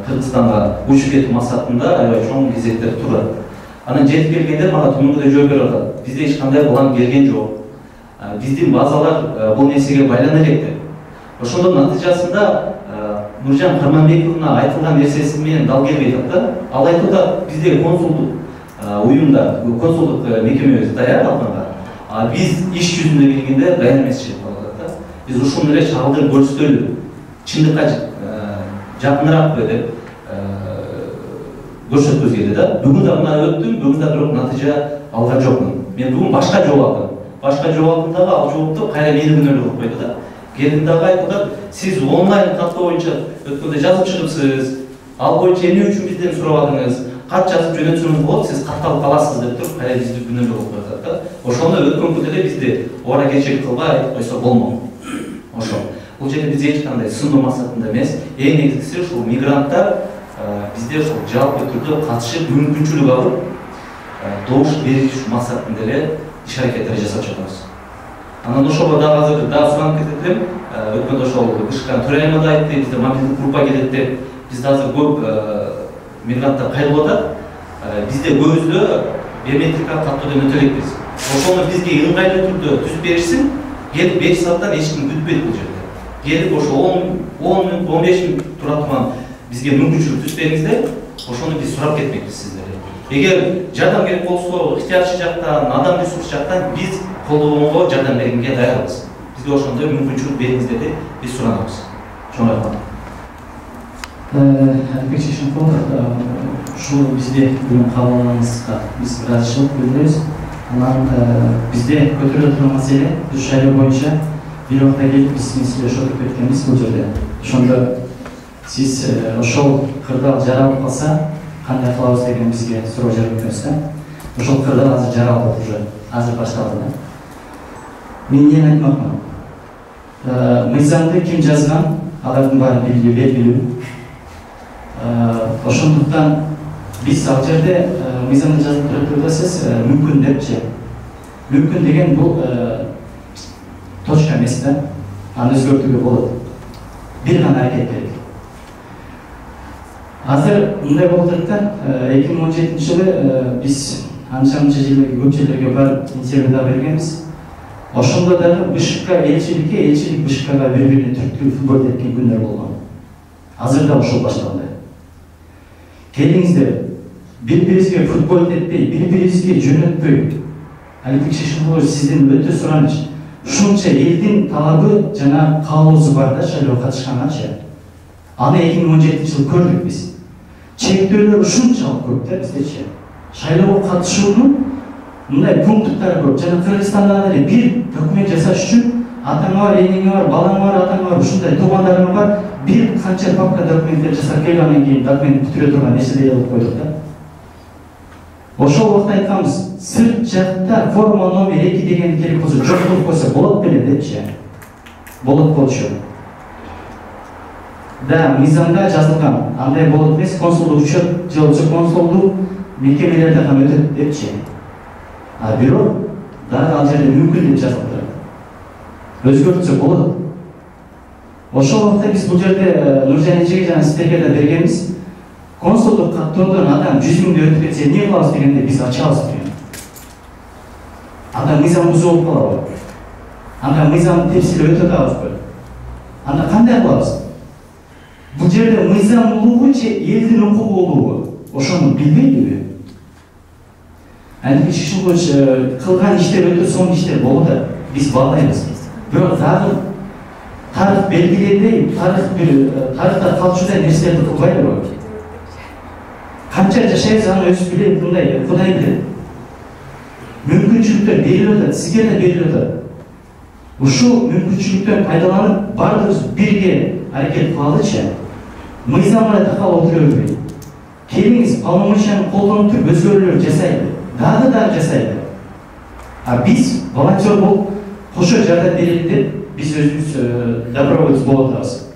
Кыргызстанга учуп кетүү максатында аябай чоң кезектер турат. Анан жетип келгенде мага төмөнкүдө жооп берип атат. Бизде эч кандай план келген жок. Биздин базалар бул нерсеге байлана элек деп. Ошондон натыйжасында Нуржан Карманбековна айтылган нерсеси менен дал келбей атат да. Ал айтууда бизде консулдук уюмда, консулдук мекемебиз даяр алганга, биз иш жүзүнө келгенде даяр эмес деп атат да. Биз ушуну эле чагылдырып көрсөтөлү, чындыкка жакыныраакпы деп көрсөткүбүз келди да. Бүгүн да мына өттүм, бүгүн да бирок натыйжа алган жокмун. Мен бүгүн башка жооп алдым. Башка жооп алдым дагы ал жоопту кайра мени күнөөлүү кылып койду да. Келдим дагы айтып, сиз онлайн каттоо боюнча өткөндө жазып чыгыпсыз. Ал боюнча эмне үчүн бизден сурабадыңыз? Кат жазып жөнөтсөңүз болот, сиз катталып каласыз деп туруп, кайра бизди күнөөлүү кылып атат да. Ошону өткөн күндө эле бизди ора кечек кылбай айтып койсо болмок. Ошол. Бул жерде биз эч кандай сындоо максатында эмес. Эң негизгиси ушул мигранттар бизде ушул жалпы түрдө катышып мүмкүнчүлүк алып, добуш бериш максатында эле иш аракеттер жасап жатабыз. Анан ошого дагы азыр дагы суранып кетет элем. Өткөндө ошол ШКнын төрайымы да айтты, бизде мобилдик группа келет деп. Бизде азыр көп мигранттар кайрылып атат. Бизде көбүздө биометрика каттоодон өтө элекпиз. Ошону бизге ыңгайлуу түрдө түзүп беришсин. Келип 5 сааттан эч ким күтпөйт бул жерде. Келип ошо 10 мүнөт, 15 мүнөт тура турган бизге мүмкүнчүлүк түзүп бериңиздер. Ошону биз сурап кетмекпиз сиздерден. Эгер жардам керек болсо, ыктыярчы жактан, адам ресурс жактан биз колдоого жардам бергенге даярбыз. Бизге ошондой мүмкүнчүлүк бериңиздер деп биз суранабыз. Чоң рахмат. Алибек Шешенкулов, ушул бизде бүгүн кабыл алганыңызга биз ыраазычылык билдиребиз. Анан бизде көтөрүлө турган маселе бул шайлоо боюнча бир убакта келип биз сүйлөшүп отуруп кеткенбиз бул жерде. Ошондо сиз ошол кырдаал жаралып калса кандай кылабыз деген бизге суроо жараттыңыз да. Ошол кырдаал азыр жаралып уже, азыр башталды да. Мен эмне айтмакмын? Мыйзамды ким жазган? Алардын баары белгилүү. Ошондуктан биз ал жерде мыйзамды жазып турат сиз мүмкүн депчи. Мүмкүн деген бул точка эмес да. Аны өзгөртүүгө болот. Бир гана аракет керек. Азыр мындай болуп атат да, 2017-жылы биз анча-мынча жерлерге, көп жерлерге барып интервью да бергенбиз. Ошондо дагы БШК элчилик БШКга бири-бирине түрткүлүү футбол тепкен күндөр болгон. Азыр да ошол башталды. Келиңиздер, бири-бирибизге футбол теппей, бири-бирибизге жөнөтпөй. Алибек Шешенкулов, сизден өтө сураныч. Ушунча элдин талабы жана каалоосу бар да шайлоого катышканчы. Аны 2017-жылы көрдүк биз. Чектөөлөр ушунчалык көп да биздечи. Шайлоого катышуунун мындай пункттары көп. Жана Кыргызстанда эле бир документ жасаш үчүн атаңа бар, энеңе бар, балаңа бар, атаңа бар, ушундай туугандарыңа бар, бир канча папка документтер жасап келип анан кийин документ бүтүрө турган нерседей болуп койдук да. Ошол убакта айтканбыз, сырт жакта форма номер 2 деген керек болсо, жок болуп койсо болот беле депчи. Болот болчу. Да, мыйзамда жазылган, андай болот эмес, консулдук учет же болбосо консулдук мекемелерде гана өтөт депчи. А бирок дагы ал жерде мүмкүн деп жазылып турат. Өзгөртсө болот. Ошол убакта биз бул жерде Нуржан эжеге жана сиздерге да бергенбиз. Консулдук каттоодон адам 100 миңди өтүп кетсе эмне кылабыз дегенде биз ачабыз деген. Анда мыйзам бузуп болуп калабы? Анда мыйзам тепсилип өтө атабызбы? Анда кандай кылабыз? Бул жерде мыйзам улугу же элдин укугу улугу? Ошону билбейдиби? Andi ишин кош кылган иштер өтө сонун иштер болду. Биз баалайбыз. Бирок дагы тарих белгилегендей, тарихта калчудай нерселерди кылбайлыбы? Канча жашайбыз аны өзү билет, мындай Кудай билет. Мүмкүнчүлүктөр берилип атат, сизге да берилип атат. Ушул мүмкүнчүлүктөн пайдаланып, баардыгыбыз бирге аракет кылалычы. Мыйзам менен такап отура бербей. Келиңиз полномочияны колдонуп туруп өзгөрүүлөр жасайлы. Дагы жасайлы. А биз волонтер болуп кошо жардам берели деп биз өзүбүз доброволец болуп атабыз.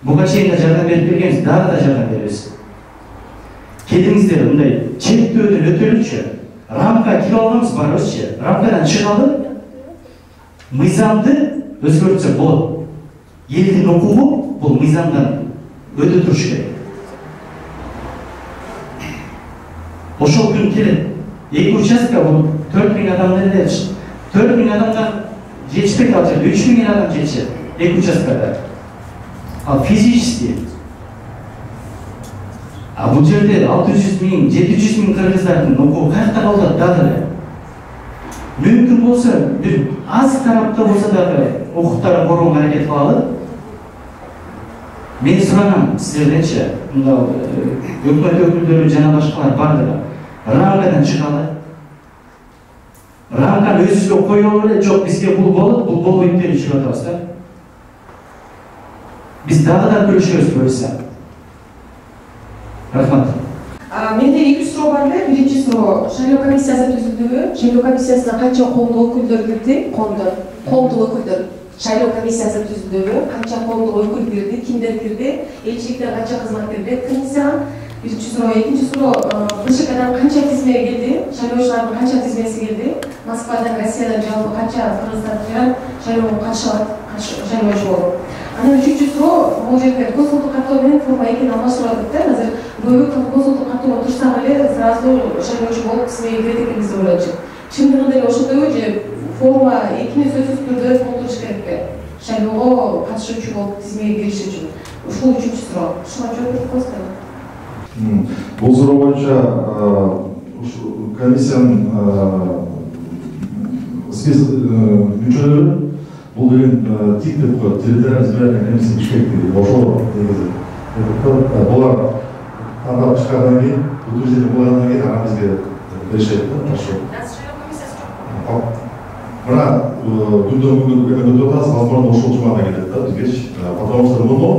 Буга чейин да жардам берип келгенбиз, дагы да жардам беребиз. Келиңиздер мындай чектөөдөн өтөлүчү. Рамка кирип алганбыз барыбызчы. Рамкадан чыгалы. Мыйзамды өзгөртсө болот. Элдин укугу бул мыйзамдан өтө туруш керек. Ошол күн келет. Эки участка бул 4000 адамдан эле 4000 адамдан жетишпейт ал жерде, 3000 адам жетишет эки участкада. Ал физически. А бул жерде 600 миң, 700 миң кыргыздардын укугу каякта калат дагы эле. Мүмкүн болсо бир аз тарапта болсо дагы укуктарын коргоого аракет кылалы. Мен суранам сиздерденчи, мына өкмөт өкүлдөрү жана башкалар бардыгы рамкадан чыгалы. Рамканы өзүбүзгө коелу эле, жок бизге бул болот, бул болбойт деп жүрүп атабыз да. Биз дагы да күрөшөбүз буюрса. Рахмат. Менде 2 суроо бар эле. Биринчи суроо, шайлоо комиссиясы түзүлдүбү? Шайлоо комиссиясына канча коомдук өкүлдөр кирди? Коомдук өкүлдөр. Шайлоо комиссиясы түзүлдүбү? Канча коомдук өкүл кирди? Кимдер кирди? Элчиликтен канча кызмат кирди? Комиссияга. Биринчи суроо, экинчи суроо, БШКдан канча тизме келди? Шайлоочулардын канча тизмеси келди? Москвадан, Россиядан жалпы канча кыргыздар жана шайлоого катышат, шайлоочу болуп? Анан үчүнчү суроо, бул жерде консулдук каттоо менен форма экини алмаштырып атат да. Азыр көбү консулдук каттоого турсак эле сразу шайлоочу болуп тизмеге кирет экенбиз деп ойлочу. Чындыгында эле ошондойбу же форма экини сөзсүз түрдө толтуруш керекпи? Шайлоого катышуучу болуп тизмеге кириш үчүн. Ушул үчүнчү суроо. Ушуга жооп берип коесуздарбы? Бул суроо боюнча комиссиянын список мүчөлөрү бул деген ТИК деп коет, территориальный избирательный комиссия Бишкек деген ошол негизи. Булар тандап чыккандан кийин, утверждение болгондон кийин аны бизге беришет да, ошо. Мына күндөн күнгө өтүп атабыз, возможно ошол жумада келет да бизгечи. Потому что муну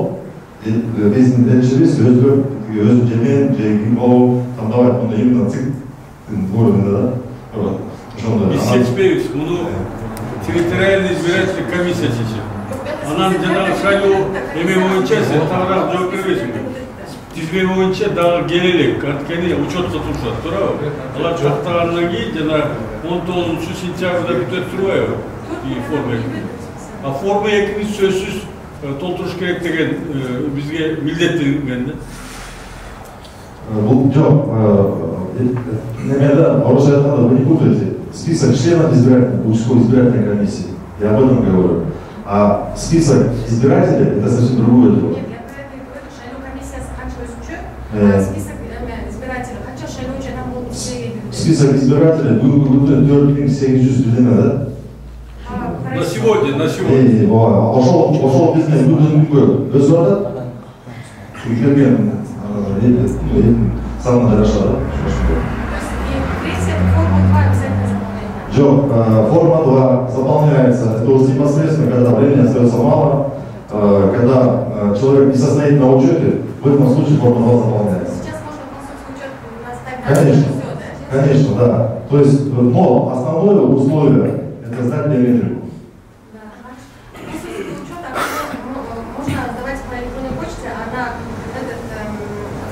биздин элчибиз өзү жемен же ким болуп тандабайт, муну именно ЦИК уровенде да. Ошондой. Биз сечпейбиз, муну территориальный избирательный комиссия чечет. Анан жанагы шайлоо эме боюнча сен тагыраак жооп бербейсиңби? Тизме боюнча дагы келелек, анткени учетко турушат, туурабы? Алар жактагандан кийин жана 19-сентябрда бүтөт турбайбы? Форма 2. А форма 2-ни сөзсүз толтуруш керек деген бизге милдеттелген да. Бул жок. Немеде орусча айтканда вы не путаете. Список членов избирательной, участковой избирательной комиссии. Я об этом говорю. А список избирателей это совсем другое дело. Нет, я про это говорю, шайлоо комиссиясы канча өзүнчө, а список избирателей канча шайлоочу адам болуп тизмеге кирди? Список избирателей бүгүнкү күндө 4800 билеме да. На сегодня. Ошол биздин күндөн күнгө өзгөрүп атат. Келген санына жараша да. Жоқ, форма 2 заполняется, это уже непосредственно, когда времени остается мало, когда человек не состоит на учете, в этом случае форма 2 заполняется. Сейчас можно консульский учет оставить. Конечно. Конечно, да. То есть, но основное условие это сдать биометрику. Можно сдавать по электронной почте, а на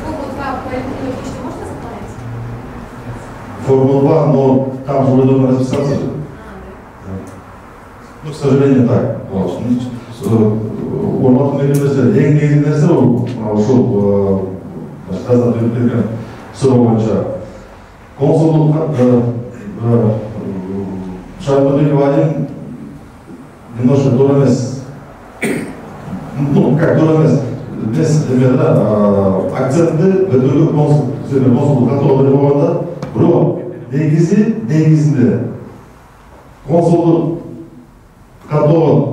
форму 2 по электронной почте можно заполнять? Форму 2, но там же вы должны расписаться. Ну, к сожалению, так. Орнату мекемесінде ең негізгі нәрсе ушул азат берген суроо боюнча консулдук Шаймадыев Вадим немножко дура эмес. Ну, как дура эмес? Без акцентті өтіргі консулдық контрол беріп болғанда, бирок негізінде консулдық конторда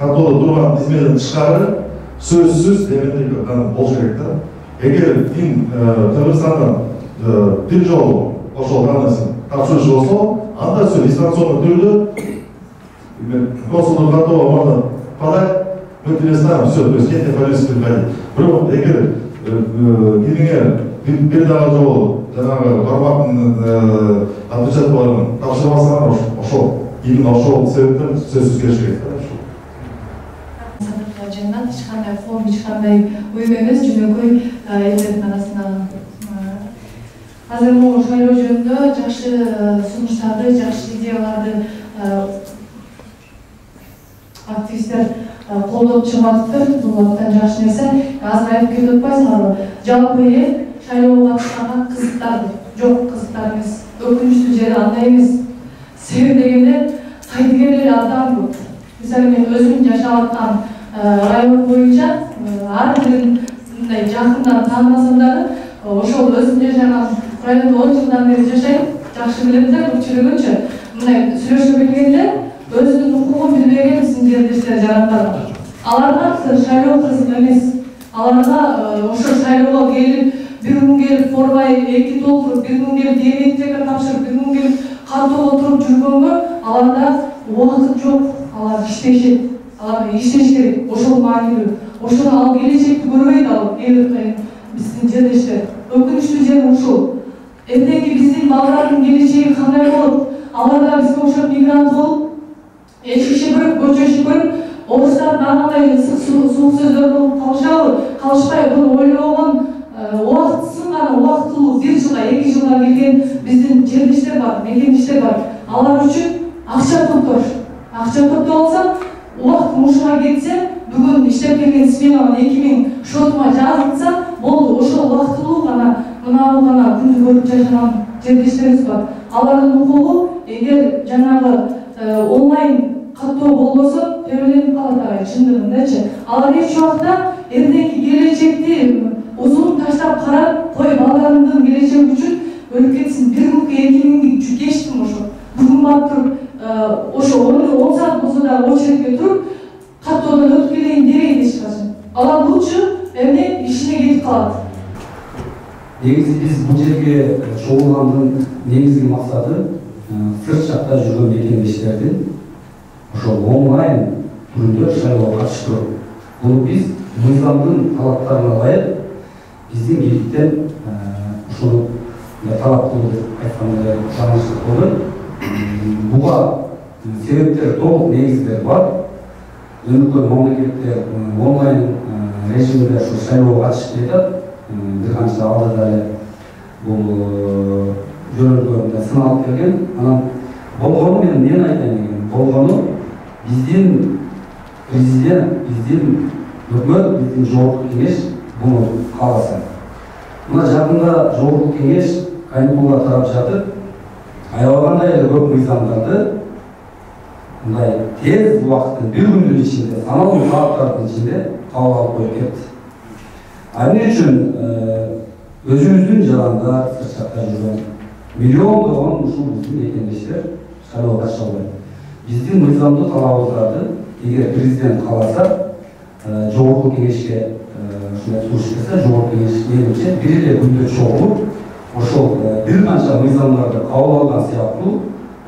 тұрған қызметтен тышкары сөзсүз биометрикадан болушу керек да. Эгер Кыргызстандан бир жолу ошол даннысын тапшырышы болсо, анда все дистанционный түрдө консулдук контора можно подать, мы переставим все, то есть нет необходимости приходить. Бирок эгер кимиңер бир дагы жолу жанагы бармактын отпечаткаларын тапшырбасаңар, ошол именно ошол себептен сөзсүз келиш керек. Жанынан ешқандай форм, ешқандай ойым емес, жөнөкөй элдердин арасына. Азыр могу шайлоо жөнүндө жакшы сунуштарды, жакшы идеяларды активисттер колдоп чыгып атыптыр. Бул абдан жакшы нерсе. Азыр айтып кетип атпайсыңарбы? Жалпы эл шайлоого катышкан кызыктарды, жок кызыктар эмес. Өкүнүчтүү жери андай эмес. Себеби дегенде кайдыгерлер абдан көп. Мисалы мен өзүм жашап аткан район боюнча ар бирин мындай жакындан тааныбасам дагы ошол өзүм жашаган райондо 10 жылдан бери жашайм, жакшы билем да, көпчүлүгүнчө мындай сүйлөшүп келгенде өзүнүн укугун билбеген биздин жердештер жарандар бар. Аларга шайлоо кызык эмес. Аларга ошо шайлоого келип, бир күн келип форма 2 толтуруп, бир күн келип биометрика тапшырып, бир күн келип кантоого туруп жүргөнгө аларда убакыт жок. Алар иштешет. Алар иштеш керек. Ошол маанилүү. Ошону ал келечекти көрбөйт ал биздин жердештер. Өкүнүчтүү жери ушул. Эртеңки биздин балдардын келечеги кандай болот? Алар да бизге окшоп мигрант болуп, эшикше көрүп, көчөшүп көрүп, орустардын андай суук сөздөр болуп калышабы? Калышпай буну ойлогон убактысын гана убактылуу 1 жылга, 2 жылга келген биздин жердештер бар, мекендештер бар. Алар үчүн акча топтош. Акча топтоп алсам, убакыт мушуга кетсе, бүгүн иштеп келген сменаман 2000 шотума жазылса, болду. Ошол убактылуу гана мына күндү көрүп жашаган жердештерибиз бар. Алардын укугу эгер жанагы онлайн каттоо болбосо төбөлөнүп калат агай, чындыгындачы. Алар эч убакта эртеңки келечекти узун таштап карап, кой балдарымдын келечеги үчүн өлүп кетсин. 1 күнгө 2 күнгө кечтим ошо. Бүгүн барып туруп ошо 10 саат болсо да очередке туруп, каттоодон өтүп келейин дебейт эч качан. Алар бучу эмне ишине кетип калат. Негизи биз бул жерге чогулгандын негизги максаты сырт жакта жүргөн мекендештердин ошол онлайн түрүндө шайлоого катыштыруу. Бул биз мыйзамдын талаптарына ылайык биздин бийликтен ушуну талап кылуу деп айткандай чагымчылык болду. Буга себептер толук негиздер бар. Өнүккөн мамлекеттер онлайн режимде ушу шайлоого катышып жатат. Бир канча алда да бул жөнөкөй сыналып келген. Анан болгону мен эмнени айтайын дегем? Болгону биздин президент, биздин өкмөт, биздин жогорку кеңеш буну кааласа. Мына жакында жогорку кеңеш каникулга тарап жатып, аябагандай эле көп мыйзамдарды мындай тез убакыттын 1 күндүн ичинде, саналуу сааттардын ичинде кабыл алып коюп кетти. Эмне үчүн өзүбүздүн жарандар, сырт жакта жүргөн миллиондогон ушул биздин мекендештер шайлоого катыша албайт. Биздин мыйзамдуу талабыбыздарды эгер президент кааласа, жогорку кеңешке ушундай сунуш берсе, жогорку кеңеш менимче бир эле күндө чогулуп, ошол бир канча мыйзамдарды кабыл алган сыяктуу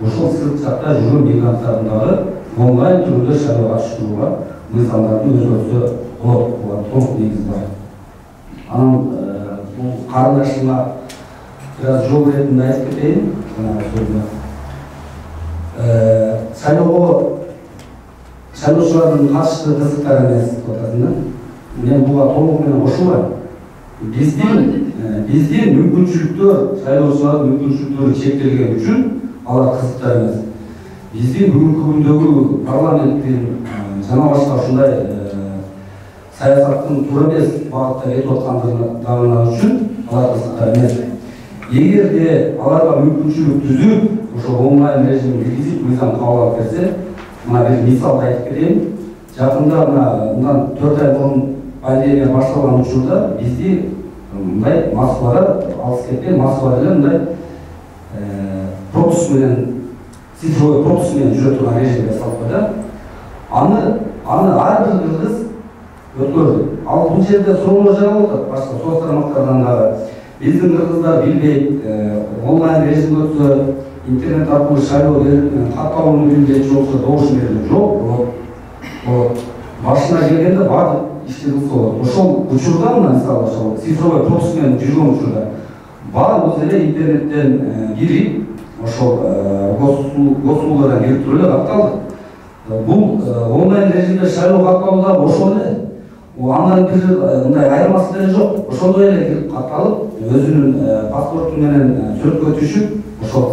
ошол сырт жакта жүргөн мигранттардын дагы онлайн түрүндө шайлоого катыштырууга мыйзамдарды өзгөртсө болот. Буга толук негиз бар. Анан бул карындашыма biraz жол ретінде айтып кетейін шайлоочулардын катышты кызыктар эмес деп атасың да. Мен буга толук менен кошулбайм. Биздин мүмкүнчүлүктөр, шайлоочулардын мүмкүнчүлүктөрү чектелген үчүн алар кызыктар эмес. Биздин бүгүнкү күндөгү парламенттин жана башка ушундай саясаттын туура эмес багытта кетип аткандыгына үчүн алар кызыктар эмес. Эгерде аларга мүмкүнчүлүк түзүп, ошо онлайн режим киргизип, мыйзам кабыл алып берсе, мына бир мисал айтып кетейин. Жакында мындан 4 ай мурун пандемия башталган учурда бизди мындай Москвада алыс кеткен Москва деле мындай пропуск менен цифровой пропуск менен жүрө турган режимге салып койду. Аны ар бир кыргыз өткөрдү. Ал бул жерде суроолор жаралып атат. Башка соц тармактардан дагы биздин кыргыздар билбейт, онлайн режимде өтсө, интернет аркылуу шайлоо берип, катталууну билбейт, жоксо добуш берилет. Жок, башына келгенде баардык ишти кылса болот. Ошол учурда мисалы ошол цифровой пропуск менен жүргөн учурда баардык эле интернеттен кирип, ошол госуслугадан кирип туруп эле катталды. Бул онлайн режимде шайлоо катталуу дагы ошол эле. Андан бир мындай айырмасы деле жок. Ошондой эле кирип катталып, өзүнүн паспорту менен сүрөткө түшүп, ошол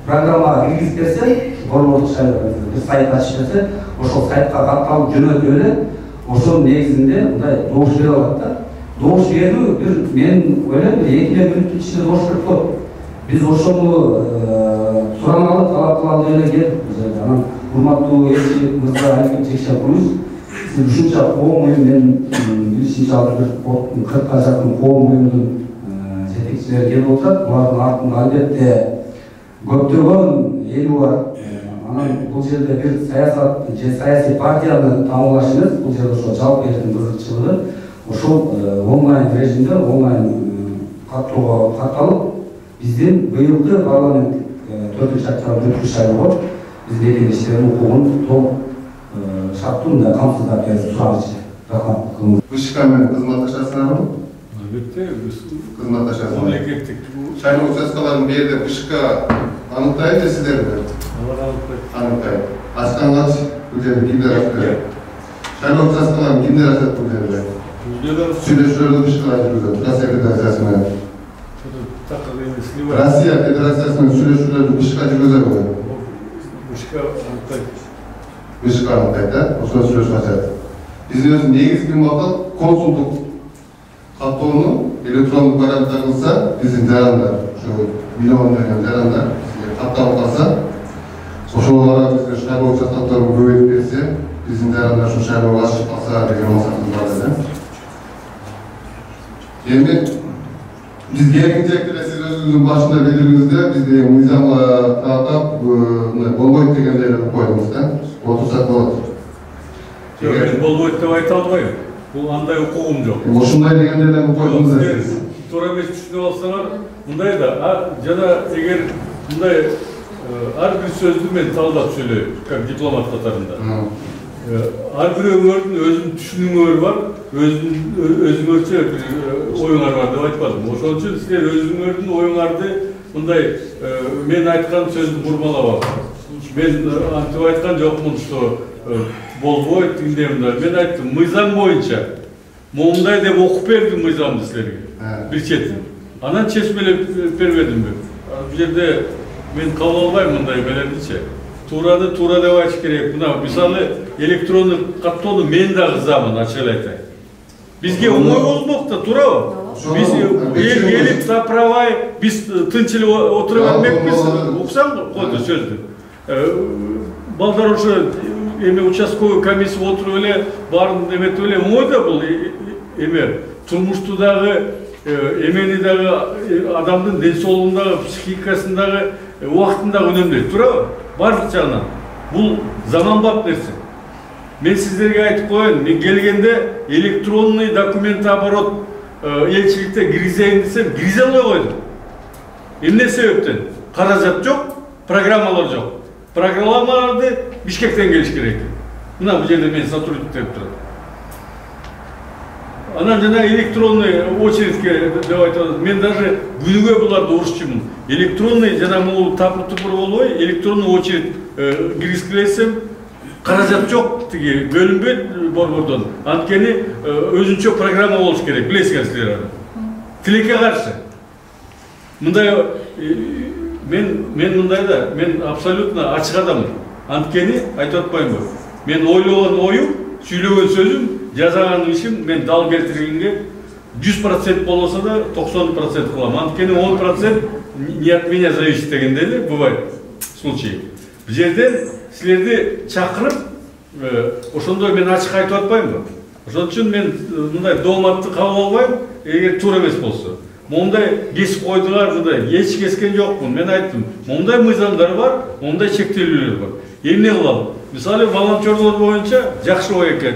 программага киргизип берсе, борбордук шайлоо бир сайт ачып берсе, ошол сайтка катталып жөнөтүп эле, ошонун негизинде мындай добуш бере алат да. Добуш берүү бир мен ойлойм 2 мүнөттүн ичинде добуш берип коет. Биз ошону сураналы, талап кылалы эле келип, анан урматтуу элчи мырза Аликим Чекшапурович, сиз ушунча коом уюм, мен билишимче ал бир 40га жакын коом уюмдун жетекчилери келип отурат. Булардын артында албетте көптөгөн эли бар. Анан бул жерде бир саясат же саясий партияны тамамлаш эмес, бул жерде ошо жалпы элдин кызыкчылыгы ошол онлайн режимде онлайн катталып, биздин быйылкы парламент 4-октябрь өткүз шайлоого биз мекендештердин укугун толук шарттуу мындай камсыздап берип сурагычы. Рахмат. ВШК менен кызматташасыңарбы? Албетте, биз кызматташасыздар. Мамлекеттик шайлоо участкаларын бу жерде ВШК аныктайт сиздерди? Аныктайт. Ачкангач бул жерде кимдер ачат? Шайлоо участкаларын кимдер ачат бул жерде? Сүйлөшүүлөрдү ВШК жүргүзөт, Россия Федерациясы менен. Россия Федерациясы менен сүйлөшүүлөрдү ВШК жүргүзөбү? ВШК аныктайт. ВШК аныктайт, да? Ошол сүйлөшүп ачат. Биздин өзү негизги максат консулдук каттоону электрондук вариантта кылса, биздин жарандар, ушу миллиондогон жарандар катталып калса, ошолорго биздин шайлоо участкаларын көбөйтүп берсе, биздин жарандар ушу шайлоого ашып калса деген максатыбыз бар эле. Эми биз келгенчек эле сиз өзүңүздүн башында билдирдиңиз, бизди мыйзамга таап болбойт дегендей эле койдуңуз да. Отурсак болот. Мен болбойт деп айта албайм. Бул андай укугум жок. Ушундай дегенде эле койдуңуз да сиз. Туура эмес түшүнүп алсаңар, мындай да, жана эгер мындай ар бир сөздү мен талдап сүйлөйм, как дипломат катарында. Ар бир өңөрдүн өзүнүн түшүнүгүңөр бар, өзүңөрчө оюңар бар деп айтпадым. Ошон үчүн силер өзүңөрдүн оюңарды мындай мен айткан сөздү бурмалап алыңар. Мен антип айткан жокмун, что болбойт тигиндей мындай. Мен айттым, мыйзам боюнча момундай деп окуп бердим мыйзамды силерге. Бир четин. Анан чечмелеп бербедимби? Бул жерде мен кабыл албайм мындай белердичи. Туураны туура деп айтыш керек. Мына мисалы электрондук каттоону мен дагы ызамын, ачык эле айтайын. Бизге оңой болмок да, туурабы? Биз эл келип заправай, биз тынч эле отура бермекпиз. Уксаң койду сөздү. Балдар ошо эме участковый комиссия отуруп эле баарын эметип эле оңой да бул эме турмушту дагы эмени дагы адамдын ден соолугун дагы психикасын дагы убактын дагы үнөмдөйт, туурабы? Бардык жагынан. Бул заманбап нерсе. Мен сиздерге айтып коеюн, мен келгенде электронный документооборот элчиликте киргизейин десем, киргизе албай койдум. Эмне себептен? Каражат жок, программалар жок. Программаларды Бишкектен келиш керек. Мына бул жерде мен сотрудник деп турат. Анан жана электронный очередке деп айтат. Мен даже күнүгө буларды урушчумун. Электронный жана могу тапыр-тупыр болбой, электронный очередь киргизгилесем, каражат жок, тиги бөлүнбөйт борбордон. Анткени өзүнчө программа болуш керек, билесиңер силер аны. Тилекке каршы. Мындай мен мындай да, мен абсолютно ачык адаммын. Анткени айтып атпаймынбы? Мен ойлогон оюм, сүйлөгөн сөзүм, жазаган ишим мен дал келтиргенге 100% болбосо да 90% кылам. Анткени 10% не от меня зависит дегенде эле бывает случай. Бул жерден силерди чакырып, ошондой мен ачык айтып атпаймынбы? Ошон үчүн мен мындай дооматты кабыл албайм, эгер туура эмес болсо. Мондай кесип койдуlar, мындай эч кескен жокмун. Мен айттым, мондай мыйзамдар бар, мондай чектелүүлөр бар. Эмне кылам? Мисалы волонтерлор боюнча жакшы ой экен.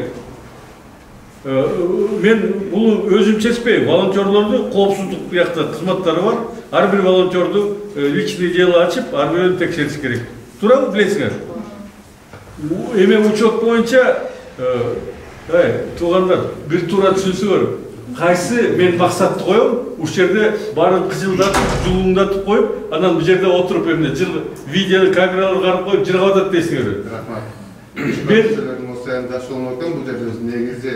Мен бул өзүм чечпейм. Волонтерлорду коопсуздук бuyakta кызматтары бар. Ар бир волонтерду личный дело ачып, ар бирин текшериш керек. Туурабы, билесиңер? Эме учет боюнча туугандар бир туура түшүнсүңөр. Кайсы мен максатты коем, ушул жерде баарын кыжылдатып, жулуңдатып коюп, анан бул жерде отуруп эмне видео камералар карап коюп жыргап атат дейсиңер. Рахмат. Мен осыян дашылмай экен, бул жерде негизи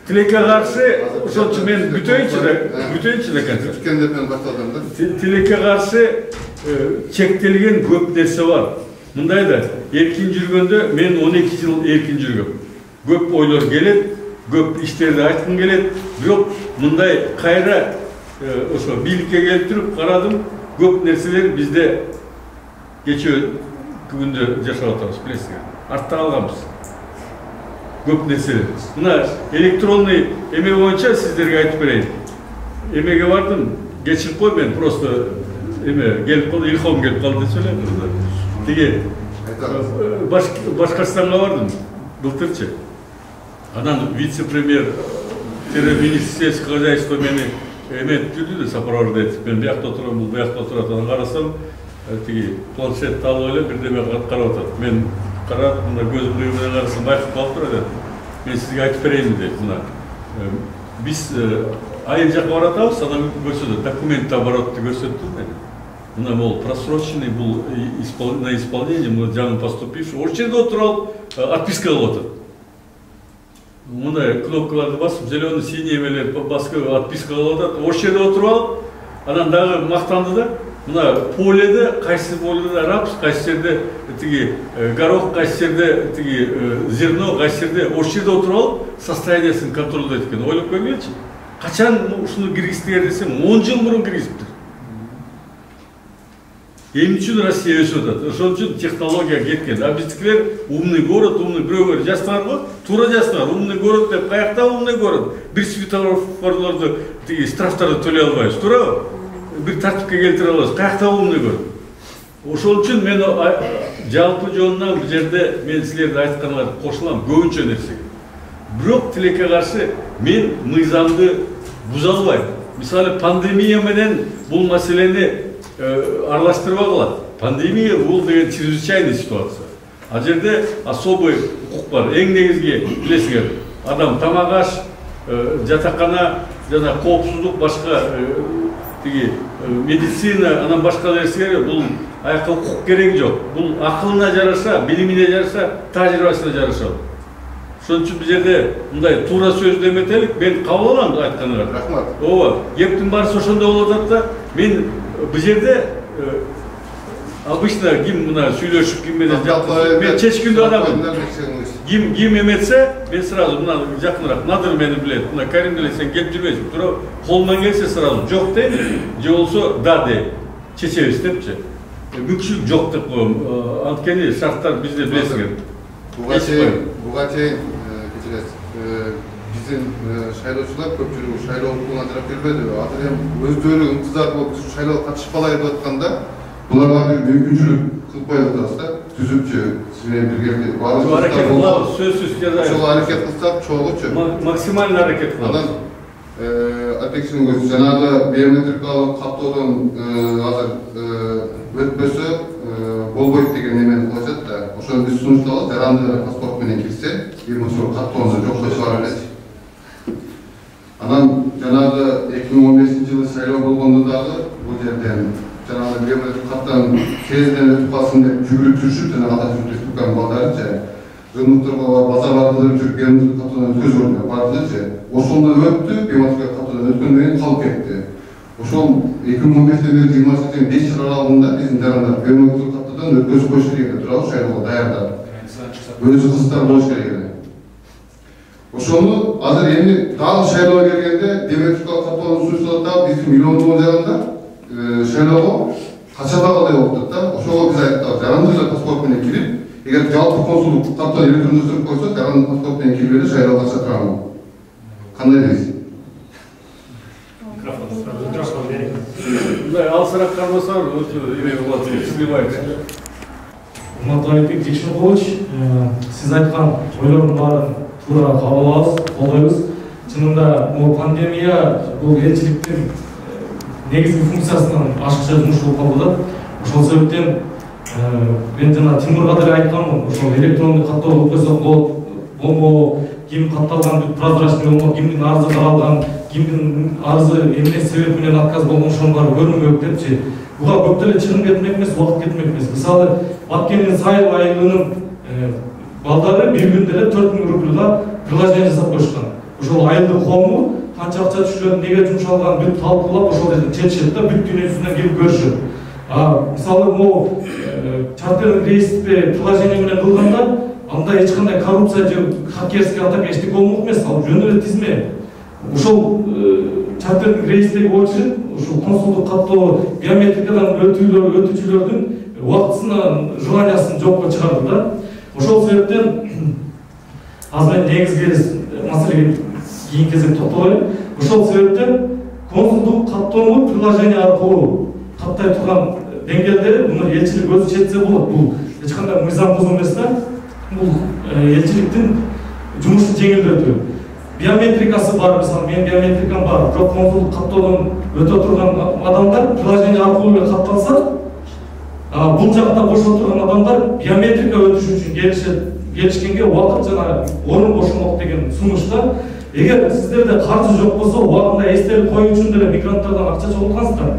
тилекке каршы, ошон үчүн мен бүтөйүнчү экен. Бүткөн деп мен баштадым да. Тилекке каршы чектелген көп нерсе бар. Мындай да, эркин жүргөндө мен 12 жыл эркин жүргөм. Көп ойлор келет, көп иштерди айткым келет, бирок мындай кайра ошо бийликке келтирип карадым, көп нерселер бизде кечээ күндө жашап атабыз, билесиңер. Артта калганбыз. Көп нерселер. Мына электронный эме боюнча сиздерге айтып берейин. Эмеге бардым, кечирип кой, мен просто эме келип калды, илхом келип калды деп элем. Тиги Башкортстанга бардым, былтырчы. Анан вице-премьер министр сельского хозяйства мени эметти, сопровождать. Мен биякта отурам, бул биякта отурат. Анан карасам, тиги планшетти алып эле бирдеме карап атат. Мен карап, мына көзүм менен карасам, байкап калып турат. Мен сизге айтып берейин дейт. Мына биз айыл жака баратабыз, анан көрсөтөт, документ оборотты көрсөттү мени. Мына бул просроченный, бул на исполнение, мы жаңы поступивший. Ошол жерде отуруп алып, отписка кылып атат. Мындай кнопкаларды басып, зеленый, синий эмелер басып отписка кылып атат. Ошол жерде отуруп алып, анан дагы мактанды да. Мына поледе, кайсы поледе рапс, кайсы жерде тиги горох, кайсы жерде тиги зерно, кайсы жерде ошол жерде отуруп алып, состояниясын контролдойт экен. Ойлоп көргүлөчү. Качан ушуну киргиздиңер десем, 10 жыл мурун киргизиптир. Эмне үчүн Россия өсүп атат? Ошон үчүн технология кеткен. А биздикилер умный город, умный бирөөгөр жазсаңар го, туура жазсаңар, умный город деп, каякта умный город? Бир светофорлорду тиги штрафтарды төлөй албайбыз, туурабы? Бир тартипке келтире алабыз. Каякта умный город? Ошол үчүн мен жалпы жонунан бул жерде мен силерде айтканга кошулам, көбүнчө нерсеге. Бирок тилекке каршы мен мыйзамды буза албайм. Мисалы пандемия менен бул маселени аралаштырбагыла. Пандемия бул деген чрезвычайный ситуация. А жерде особый укук бар. Эң негизги билесиңер, адам тамак аш, жатакана, жана коопсуздук, башка тиги медицина, анан башка нерселер, бул аяка укук кереги жок. Бул акылына жараша, билимине жараша, тажрыйбасына жараша. Ошон үчүн бул жерде мындай туура сөздү эметелик, мен кабыл алам айтканыңар. Рахмат. Ооба, кептин баарысы ошондой болуп атат да. Мен бул жерде обычно ким мына сүйлөшүп ким менен мен чечкиндүү адаммын. Ким эметсе, мен сразу мына жакыныраак, надыр мени билет. Мына Карим деле сен келип жүрбөйсүң. Тура колунан келсе сразу жок дейм, же болсо да дейм. Чечебиз депчи. Мүмкүнчүлүк жок деп коем. Анткени шарттар бизде билесиңер. Буга чейин биздин шайлоочулар көпчүлүгү шайлоо укугун ажырап бербеди. Азыр эми өздөрү ынтызар болуп шайлоого катышып калайлы деп атканда, буларга бир мүмкүнчүлүк кылып коюп атабыз да. Түзүпчү, силер биргеликте баардык аракет кылабыз, сөзсүз жазайбыз. Ошол аракет кылсак чогучу. Максималный аракет кылабыз. Алексей өзү жанагы биометрикалык каптоодон азыр өтпөсө болбойт деген эмени коюшат да. Ошону биз сунуштабыз, жаранды паспорт менен кирсе, ошол каптоону жокко чыгарып элет. Анан шайлоо болгондо дагы бул жерден жанагы биометрик каттан тезден өтүп калсын деп жүгүрүп жүрүшүп жана ката жүрүп турган балдарчы рынокторго базарларды жүрүп биометрик каттан өткөзүп бардычы ошондон өттү биометрик каттан өткөндөн кийин калып кетти. Ошол 2015-тен бери 20-чейин 5 жыл аралыгында биздин жарандар биометрик каттан өткөзүп коюш керек туурабы шайлоого даярдап. Өзү кыздар болуш керек эле. Ошону азыр эми дагы шайлоого келгенде биометрикалык каттоону сунушталат да биздин миллиондогон жарандар шайлоого кача багалай болуп да. Ошого биз айттык жарандыр паспорт менен кирип, эгер жалпы консулдук каттоо электрондоштуруп койсо, жарандын паспорт менен кирип эле шайлоого кача турам. Кандай дейсиз? Ал сұрақ қалмаса, өте үйрек болады, сызбаймайды. Матвейбек Жекшенқұлович, сіз айтқан ойлардың барын тура қабыл аласыз, қолдаймыз. Шынында бұл пандемия бұл елшіліктің негізгі функциясынан ашықша жұмыс болып қалды. Ошол себептен мен жана Тимурга деле айтканмын, ошол электрондук каттоо кылып койсок болот, болбобу, ким катталган прозрачный болмок, кимдин арызы каралган, кимдин арызы эмне себеп менен отказ болгон, ошонун баары көрүнбөк депчи. Буга көп деле чыгым кетмек эмес, убакыт кетмек эмес. Мисалы, Баткендин Сайыл айылынын балдары бир күндө эле 4000 рубльга приложение жасап коюшкан. Ошол айылдын коому канча акча түшкөн, неге жумшалган бүт талкуулап ошол жерден чечишет да, бүт дүйнө жүзүнөн келип көрүшөт. Мисалы, могу чартердик рейсти приложение менен кылганда анда эч кандай коррупция же хакерский атака эчтеке болмок эмес, ал жөн эле тизме. Ошол чартердик рейстеги очередь, ошол консулдук каттоо биометрикадан өтүүчүлөрдүн убактысынан желаниясын жокко чыгарды да. Ошол себептен азыр негизги маселеге кийинки кезде токтолоюн. Ошол себептен консулдук каттоону приложение аркылуу каттай турган деңгээлде муну элчилик өзү чечсе болот. Бул эч кандай мыйзам бузуу эмес да. Бул элчиликтин жумушту жеңилдетүү. Биометрикасы бар, мисалы, мен биометрикам бар, бирок консулдук каттоодон өтө турган адамдар приложение аркылуу катталса, бул жакта бошо турган адамдар биометрика өтүш үчүн келишкенге убакыт жана орун бошомок деген сунушта. Эгер сиздерде каржы жок болсо, убагында эстелик коюу үчүн деле мигранттардан акча чогулткансыздар.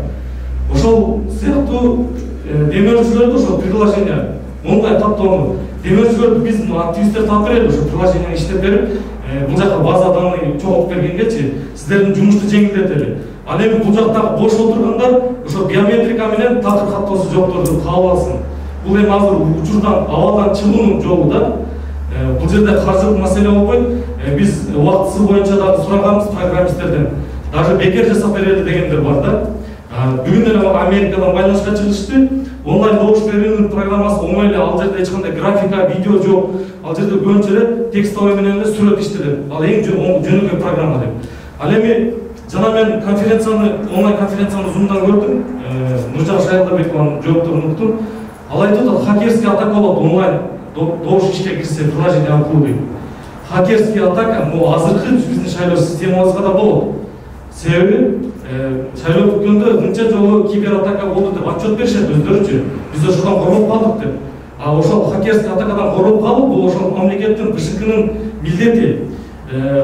Ошол сыяктуу демөөрчүлөрдү ошол приложение оңдай каттоону демөөрчүлөрдү биз активисттер таап берели, ошо приложениени иштеп берип, бул жака база данный чогулуп бергенгечи сиздердин жумушту жеңилдетели. Ал эми бул жактагы бош отургандар ошо биометрика менен такыр каттоосу жокторду кабыл алсын. Бул эми азыр учурдан абалдан чыгуунун жолу да. Бул жерде каржылык маселе болбойт. Биз убактысы боюнча дагы сураганбыз программисттерден. Даже бекер жасап берели дегендер бар да. Бүгүн эле Америкадан байланышка чыгышты. Онлайн добуш берүүнүн программасы оңой эле, ал жерде эч кандай графика, видео жок. Ал жерде көбүнчө эле текстовый менен эле сүрөт иштелет. Ал эң жөнөкөй программа деп. Ал эми жана мен онлайн конференцияны Zoom'дан көрдүм. Нуржан Шайлдабекованын жоопторун уктум. Ал айтып атат, хакерский атака болот онлайн добуш ишке кирсе приложение аркылуу дейт. Хакерский атака азыркы биздин шайлоо системабызга да болот. Себеби шайлоо бүткөндө мынча жолу кибератака болду деп отчет беришет өздөрүчү. Биз ошондон коргоп калдык деп. Ошол хакерский атакадан коргоп калып, бул ошол мамлекеттин БШКнын милдети.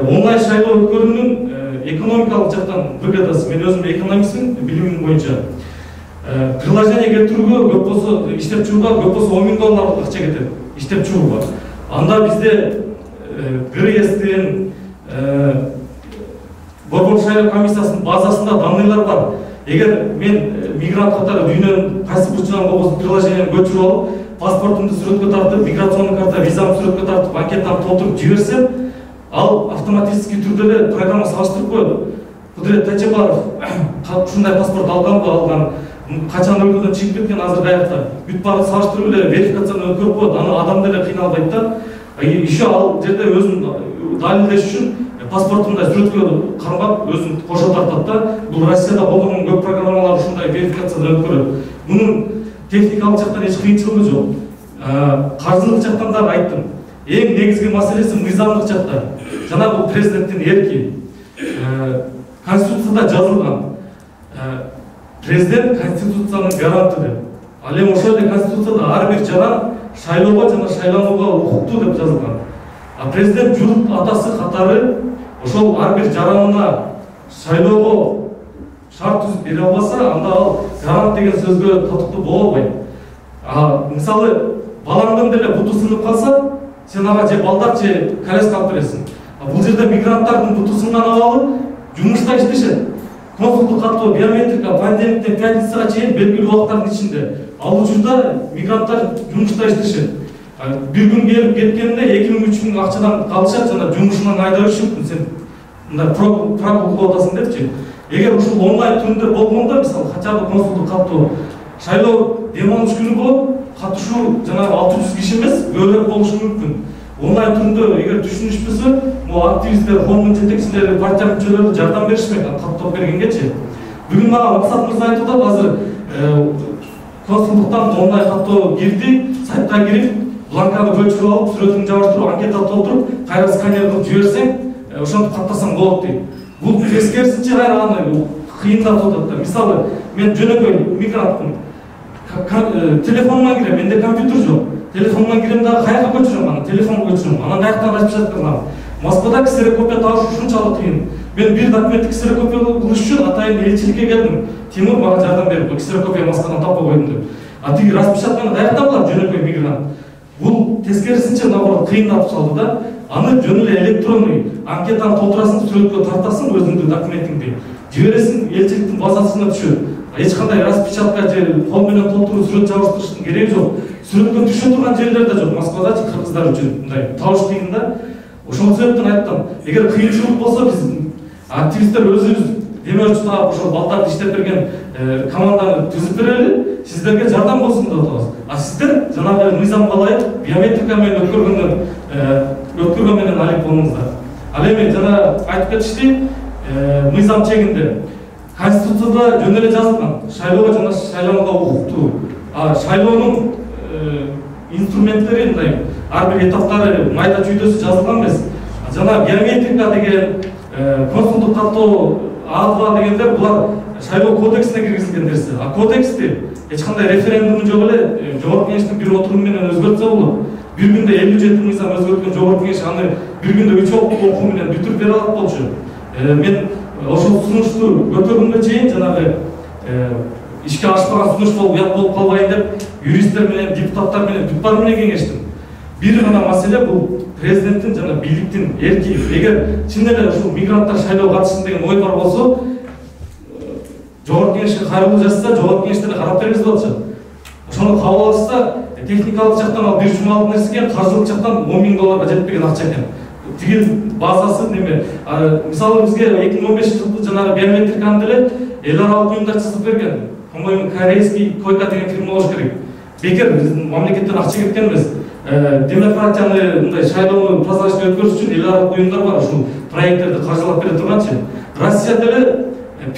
Онлайн шайлоо өткөрүүнүн экономикалык жактан выгодасы, мен өзүм экономистмин, билимим боюнча. Приложение келтирүүгө көп болсо, иштеп чыгууга көп болсо $10,000 акча кетет, иштеп чыгууга. Анда бизде ГРСтин Борбор шайлоо комиссиясынын базасында данныйлар бар. Эгер мен мигрант катары дүйнөнүн кайсы бурчунан болбосун приложениени көчүрүп алып, паспортумду сүрөткө тартып, миграционный карта, визамды сүрөткө тартып, анкетаны толтуруп жиберсем, ал автоматически түрдө эле программа салыштырып коет. Кудурет Тачебаров ушундай паспорт алганбы, алган, качан өлкөдөн чыгып кеткен, азыр каякта, бүт баарын салыштырып эле верификацияны өткөрүп коет. Аны адам деле кыйналбайт да. Еще ал жерде өзүн далилдеш үчүн паспортумда сүрөткө кармап, өзүн кошо тартат да. Бул Россияда болгон көп программалар ушундай верификациядан өткөрөт. Мунун техникалык жактан эч кыйынчылыгы жок. Каржылык жактан да айттым. Эң негизги маселеси мыйзамдык жакта. Жана бул президенттин эрки. Конституцияда жазылган. Президент конституциянын гаранты деп. Ал эми ошол эле конституцияда ар бир жаран шайлоого жана шайланууга укуктуу деп жазылган. Президент журт атасы катары ошол ар бир жаранына шарт түзүп бере албаса, анда ал гарант деген сөзгө татыктуу боло албайт. Мисалы, балаңдын деле буту сынып калса, сен ага же балдар же коляска алып бересиң. Бул жерде мигранттардын буту сынган абалы жумушта иштешет. Консулдук каттоо, биометрика, пандемиктен пятницага чейин белгилүү убакыттардын ичинде ал учурда мигранттар жумушта иштешет. Bir gün gelip кеткенде 2000-3 gün акчадан калышат жана жумушунан айдап жүрүшүп, сен мындай практика кылып атасың депчи. Эгер ушул онлайн түрүндө болгондо, мисалы, хотя бы консулдук каттоо, шайлоо дем алыш күнү болуп, катышуу жанагы 600 киши эмес, көбүрөөк болушу мүмкүн. Онлайн түрүндө эгер түшүнүшпөсө, могу активисттер, коомдун жетекчилери, партия мүчөлөрү жардам беришмек, каттап бергенгечи. Бүгүн мага максатыбызды айтып атат, азыр консулдуктан онлайн каттоо кирди, сайтка кирип, бланканы көчүрүп алып, сүрөтүн жабыштырып, анкета толтуруп, кайра сканер кылып жиберсең, ошентип каттасаң болот дейт. Бул тескерисинче кайра аны кыйындатып атат да. Мисалы, мен жөнөкөй мигрантмын. Телефонуман кирем, менде компьютер жок. Телефонуман кирем дагы каяка көчүрөм аны, телефонго көчүрөм. Анан каяктан распечатка кылам. Москвада ксерокопия табыш ушунчалык кыйын. Мен бир документти ксерокопия кылыш үчүн атайын элчиликке келдим. Тимур мага жардам берип, ксерокопия Москвадан таппай койдум деп. А тиги распечатканы каяктан кылат жөнөкөй мигрант? Бул тескерисинче наоборот кыйындатып салды да. Аны жөн эле электронный анкетаны толтурасың, сүрөткө тартасың өзүңдүн документиңди. Жибересиң, элчиликтин базасына түшөт. Эч кандай распечатка же кол менен толтуруу, сүрөт жабыштырыштын кереги жок. Сүрөткө түшө турган жерлер да жок. Москвадачы кыргыздар үчүн мындай табыш кыйын да. Ошол себептен айттым, эгер кыйынчылык болсо биз активисттер өзүбүз демөөрчү таап ошол балдарды иштеп берген команданы түзүп берели, сиздерге жардам болсун деп атабыз. А сиздер жанагы мыйзамга ылайык биометрика менен өткөргөн менен алип болуңуздар. Ал эми жана айтып кетишти, мыйзам чегинде Конституцияда жөн эле жазылган, шайлоого жана шайланууга укуктуу. Шайлоонун инструменттери мындай ар бир этаптары майда чүйдөсү жазылган эмес. Жана биометрика деген, консулдук каттоо, А2 дегендер булар шайлоо кодексине киргизилген нерсе. А кодексти эч кандай референдум жок эле жогорку кеңештин бир отуруму менен өзгөртсө болот. Bir günde 57 mıysam özgürlükün jogorku kеңеш аны bir günde 3 окуу менен бүтүрүп бере алат болчу. Мен ошол сунушту көтөргөнгө чейин жанагы ишке ашпаган сунуш болуп уят болуп калбайын деп юристтер менен, депутаттар менен, бүт баары менен кеңештим. Бир гана маселе бул президенттин жана бийликтин эркиндиги. Эгер чын эле ушул мигранттар шайлоого катышсын деген ой бар болсо, жогорку кеңешке кайрылуу жасаса, жогорку кеңеште карап беребиз деп атышат. Ошону кабыл алышса, техникалык жактан ал бир жумалык нерсе экен, каржылык жактан $10.000 жетпеген акча экен. Тигил базасы неме? Мисалы бизге 2015-жылы жанагы биометриканы деле эл аралык уюмдар чыгып берген. По-моему, корейский койка деген фирма болуш керек. Бекер биздин мамлекеттен акча кеткен эмес. Демократияны мындай шайлоону прозрачный өткөрүш үчүн эл аралык уюмдар бар, ушул проекттерди каржылап бере турганчы. Россия деле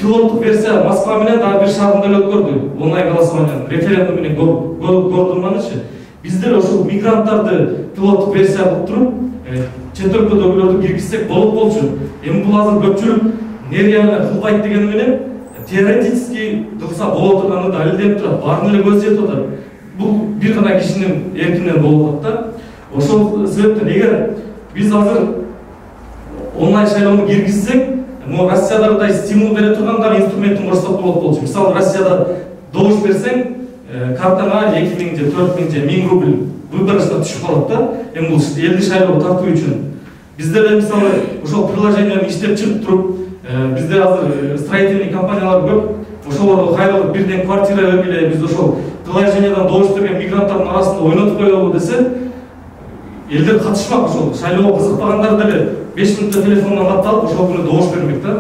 пилоттук версия Москва менен дагы бир шаарында эле өткөрдү. Онлайн голосование, референдум менен көрдүрманычы. Биздер ошол мигранттарды пилоттук версия кылып туруп, чет өлкөдөгүлөрдү киргизсек болот болчу. Эми бул азыр көпчүлүк нереально кылбайт деген менен теоретически кылса боло турганы далилденип турат. Баарын эле көз жетип атат. Бул бир гана кишинин эркинен болуп атат да. Ошол себептен эгер биз азыр онлайн шайлоону киргизсек, Россиядагыдай стимул бере турган инструментин көрсөтүп болот болчу. Мисалы, Россияда добуш берсең, картаңа 2000 же 4000 же 1000 рубль выборочно түшүп калат да. Эми бул элди шайлоого тартуу үчүн. Бизде мисалы ошол приложениени иштеп чыгып туруп, бизде азыр строительный компаниялар көп. Ошолорго кайрылып бирден квартира бергиле, биз ошол приложениеден добуш берген мигранттардын арасында ойнотуп коелу десе, элдер катышмак. Ошол шайлоого кызыкпагандар деле 5 минутта телефондон катталып ошол күнү добуш бермек да.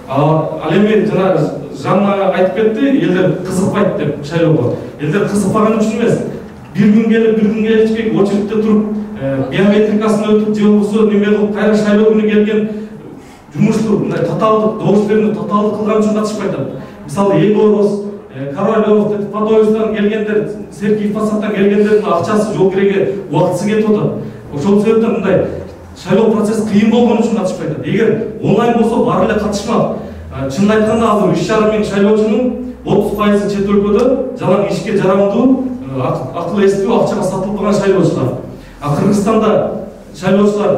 Ал эми жана Жанна айтып кетти, элдер кызыкпайт деп шайлоого. Элдер кызыкпаган үчүн эмес. Bir gün gelip очередте туруп, биометрикасын өтүп, же болбосо неме кылып, кайра шайлоо күнү келген жумушту мындай татаалдык, добуш берүүнү татаалдык кылган үчүн катышпайт. Мисалы, Егорос, Королёв, Подоевдон келгендер, Сергей Фасаттан келгендердин акчасы жол киреге убактысы кетип атат. Ошол себептен мындай шайлоо процесс кыйын болгон үчүн катышпайт. Эгер онлайн болсо баары эле катышмак. Чынын айтканда азыр 3,5 миң шайлоочунун 30% чет өлкөдө жалаң ишке жарамдуу, акыл эстүү акчага сатылып калган шайлоочулар. Кыргызстанда шайлоочулар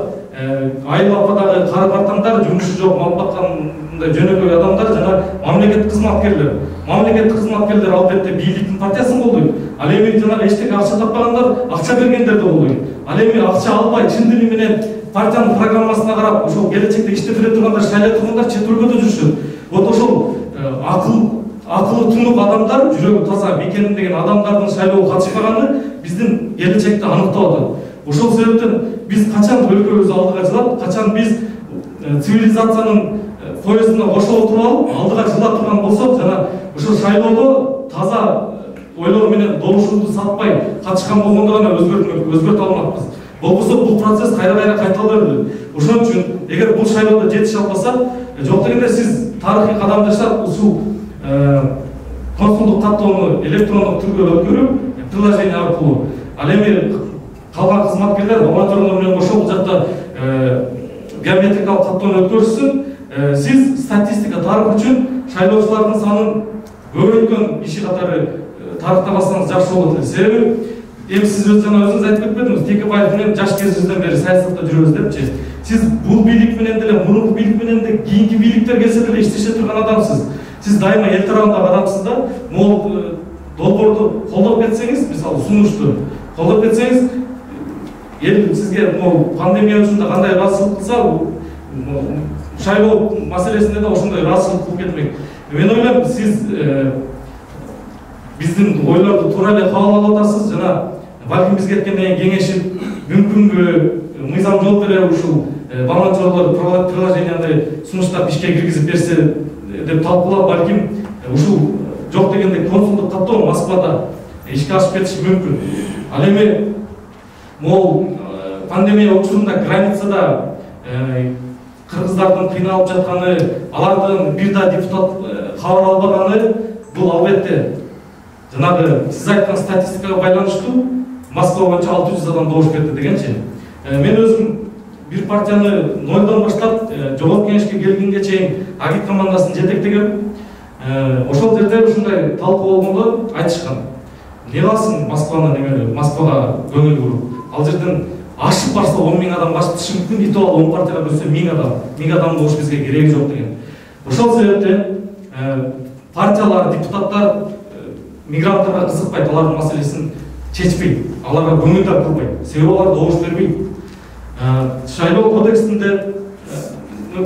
айыл ападагы кара картаңдар жумушу жок, мал баккан мындай жөнөкөй адамдар жана мамлекеттик кызматкерлер. Мамлекеттик кызматкерлер албетте бийликтин партиясын колдойт. Ал эми жанагы эчтеке акча таппагандар акча бергендер да колдойт. Ал эми акча албай чын дили менен партиянын программасына карап ошол келечекте иштеп бере тургандар, шайлай тургандар чет өлкөдө жүрүшөт. Вот ошол акылы тунук адамдар, жүрөгү таза Мекеним деген адамдардын шайлоого катышпаганы биздин келечекти аныктап атат. Ошол себептен биз качан өлкөбүз алдыга жылат, качан биз цивилизациянын поездуна кошулуп отуруп алып алдыга жыла турган болсок, жана ошол шайлоого таза ойлор менен добушубузду сатпай катышкан болгондо гана өзгөртө алмакпыз. Болбосо бул процесс кайра кайтала берет. Ошон үчүн эгер бул шайлоодо жетише албасак, жок дегенде сиз тарыхый кадам жашап ушул консулдук каттоону электрондук түргө өткөрүп, приложение аркылуу ал эми калган кызматкерлер волонтерлор менен кошо бул жакта биометрикалык каттоону өткөрүшсүн. Сиз статистика тарых үчүн шайлоочулардын санын көбөйткөн киши катары тарыктабасаңыз жакшы болот эле. Себеби эми сиз өзүңүз айтып кетпедиңиз, Текебаев менен жаш кезибизден бери саясатта жүрөбүз депчи. Сиз бул бийлик менен деле, мурунку бийлик менен де кийинки бийликтер келсе деле иштеше турган адамсыз. Сиз дайыма эл тарабындагы адамсыз да. Могул долбоорду колдоп кетсеңиз, мисалы сунушту колдоп кетсеңиз, эл сизге могул пандемия учурунда кандай ыраазычылык кылса, шайлоо маселесинде да ошондой ыраазычылык кылып кетмек. Мен ойлойм, сиз биздин ойлорду туура эле кабыл алып атасыз, жана балким биз кеткенден кийин кеңешип, мүмкүнбү мыйзам жол бере ушул волонтерлор приложениянды сунуштап ишке киргизип берсе деп талкуулап, балким ушул жок дегенде консулдук каттоо Москвада ишке ашып кетиши мүмкүн. Ал эми могул пандемия учурунда границада кыргыздардын кыйналып жатканы, алардын бир да депутат кабар албаганы, бул албетте жанагы сиз айткан статистикага байланыштуу. Москва боюнча 600 адам добуш берди дегенчи. Мен өзүм бир партияны нолдон баштап жогорку кеңешке келгенге чейин агит командасын жетектегем. Ошол жерде ушундай талкуу болгондо айтышкан. Не калсын Москваны немелеп, Москвага көңүл буруп. Ал жерден ашып барса 10 000 адам качышы мүмкүн, итип алып 10 партияга бөлсө 1000 адам. 1000 адам болуш бизге кереги жок деген. Ошол себептен партиялар, депутаттар мигранттарга кызыкпайт, алардын маселесин чечпейт, аларга көңүл да бурбайт. Себеби алар добуш бербейт. Шайлоо кодексинде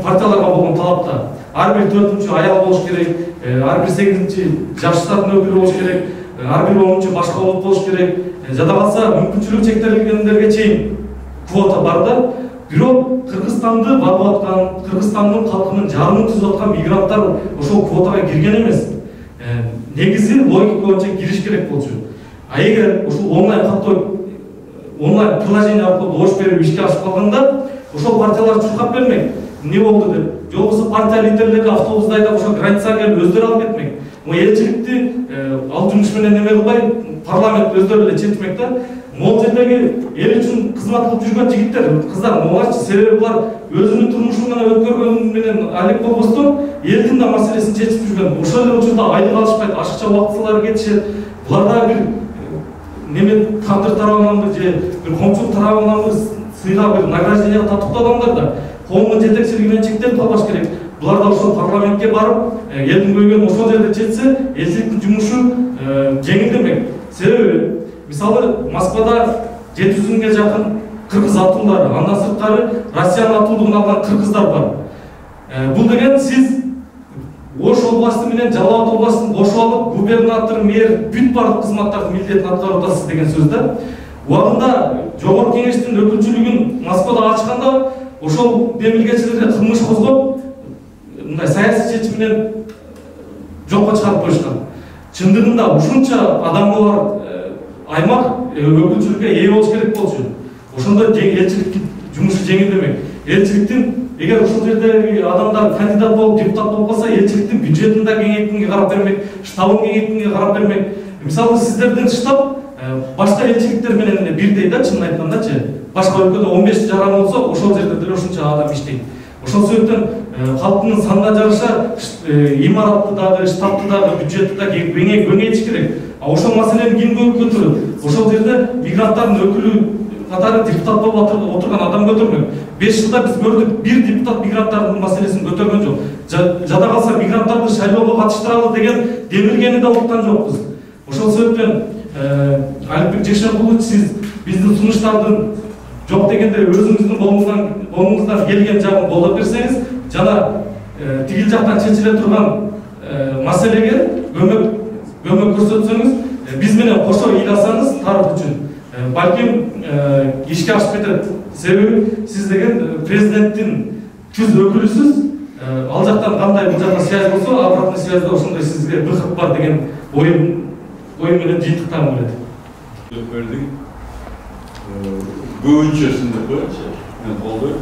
партияларга болгон талапта ар бир 4-чү аял болуш керек, ар бир 8-чи жаштардын өкүлү болуш керек, ар бир 10-чу башка улут болуш керек. Жада калса мүмкүнчүлүгү чектелгендерге чейин квота бар да. Бирок Кыргызстанды багып аткан, Кыргызстандын калкынын жарымын түзүп аткан мигранттар ошол квотага кирген эмес. Негизи логика боюнча кириш керек болчу. А эгер ушул онлайн каттоо, онлайн приложение аркылуу добуш берип ишке ашып калганда, ошол партиялар чуркап бермек. Не болду деп. Жокбосо партия лидерлери автобуста айдап ошол границага келип өздөрү алып кетмек. Элчиликти ал жумуш менен неме кылбай, парламент өздөрү эле чечмек да. Могул жердеги эл үчүн кызмат кылып жүргөн жигиттер, кыздар могулачы, себеби булар өзүнүн турмушу менен өткөргөнү менен алек болбостон элдин да маселесин чечип жүргөн. Ошол эле учурда айлык алышпайт, ашыкча убактылар кетишет. Буларда бир неме кадыр тарабынан же бир коомчулук тарабынан сыйга бир награждение татыктуу адамдар да коомдун жетекчилиги менен чектелип калбаш керек. Булар да ошол парламентке барып, элдин көйгөнүн ошол жерде чечсе, элчиликтин жумушу жеңилдемек. Себеби мисалы Москвада 700-ге жакын кыргыз атуулары, андан сырткары Россиянын атуулугун алган кыргыздар бар. Бул деген сиз Ош областы менен Жалал Абад областын кошуп алып, губернатор, мэр, бүт бардык кызматтардын милдетин аткарып атасыз деген сөз да. Убагында жогорку кеңештин өкүлчүлүгүн Москвада ачканда, ошол демилгечилерге кылмыш козгоп, мындай саясий чечим менен жокко чыгарып коюшкан. Чындыгында ушунча адамы бар аймак өкүлчүлүккө ээ болуш керек болчу. Ошондо элчилик жумушу жеңилдемек. Элчиликтин эгер ушул жердеги адамдар кандидат болуп, депутат болуп калса, элчиликтин бюджетин да кеңейткенге карап бермек, штабын кеңейткенге карап бермек. Мисалы сиздердин штаб башка элчиликтер менен эле бирдей да, чынын айткандачы. Башка өлкөдө 15 жаран болсо, ошол жерде деле ошончо адам иштейт. Ошол себептен калктын санына жараша имаратты дагы, штабты дагы, бюджетти да кеңейтиш керек. А ошол маселени ким көтөрөт? Ошол жерде мигранттардын өкүлү катары депутат болуп отурган адам көтөрмөк. 5 жылда биз көрдүк, бир депутат мигранттардын маселесин көтөргөн жок. жада калса мигранттарды шайлоого катыштыралы деген демилгени да уккан жокпуз. Ошол себептен Аликбек Жекшенкулович, сиз биздин сунуштардын жок дегенде өзүңүздүн колуңуздан келген жагын колдоп берсеңиз, жана тигил жактан чечиле турган маселеге көмөк көрсөтсөңүз, биз менен кошо ыйласаңыз тарап үчүн балким ишке ашып кетет. Себеби сиз деген президенттин түз өкүлүсүз. Ал жактан кандай бул жакка связь болсо, обратный связьда ошондой сизге быкык бар деген оюн менен жыйынтыктагым келет. Көбүнчөсүндө боюнча мен колдойм,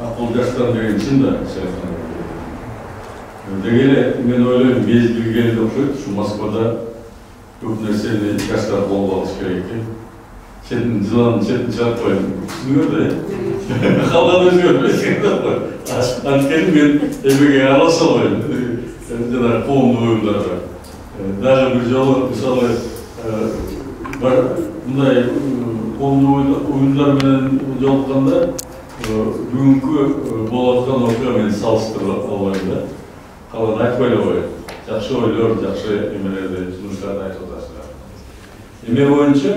акыл жаштар деген чын да дегеле мен ойлойм мезгил келди окшойт. Ушу Москвада көп нерсени жаштар колго алыш керек экен. Жыланын четін шығарып қойдым. Түсінігерді, қалған өзгермес керек қой. Анткені мен эбеге араласа қойдым. Жаңағы қоғамдық ойындарға. Дағы бір жолы, мысалы, мұндай қоғамдық ойындар менен жолыққанда, бүгінгі болатқан оқиғамен салыстырып алайын да. Қалған айтпайлы қойдым. Жақсы ойлар, жақсы емелерді, жұмыстарды айтып отырсыздар. Еме бойынша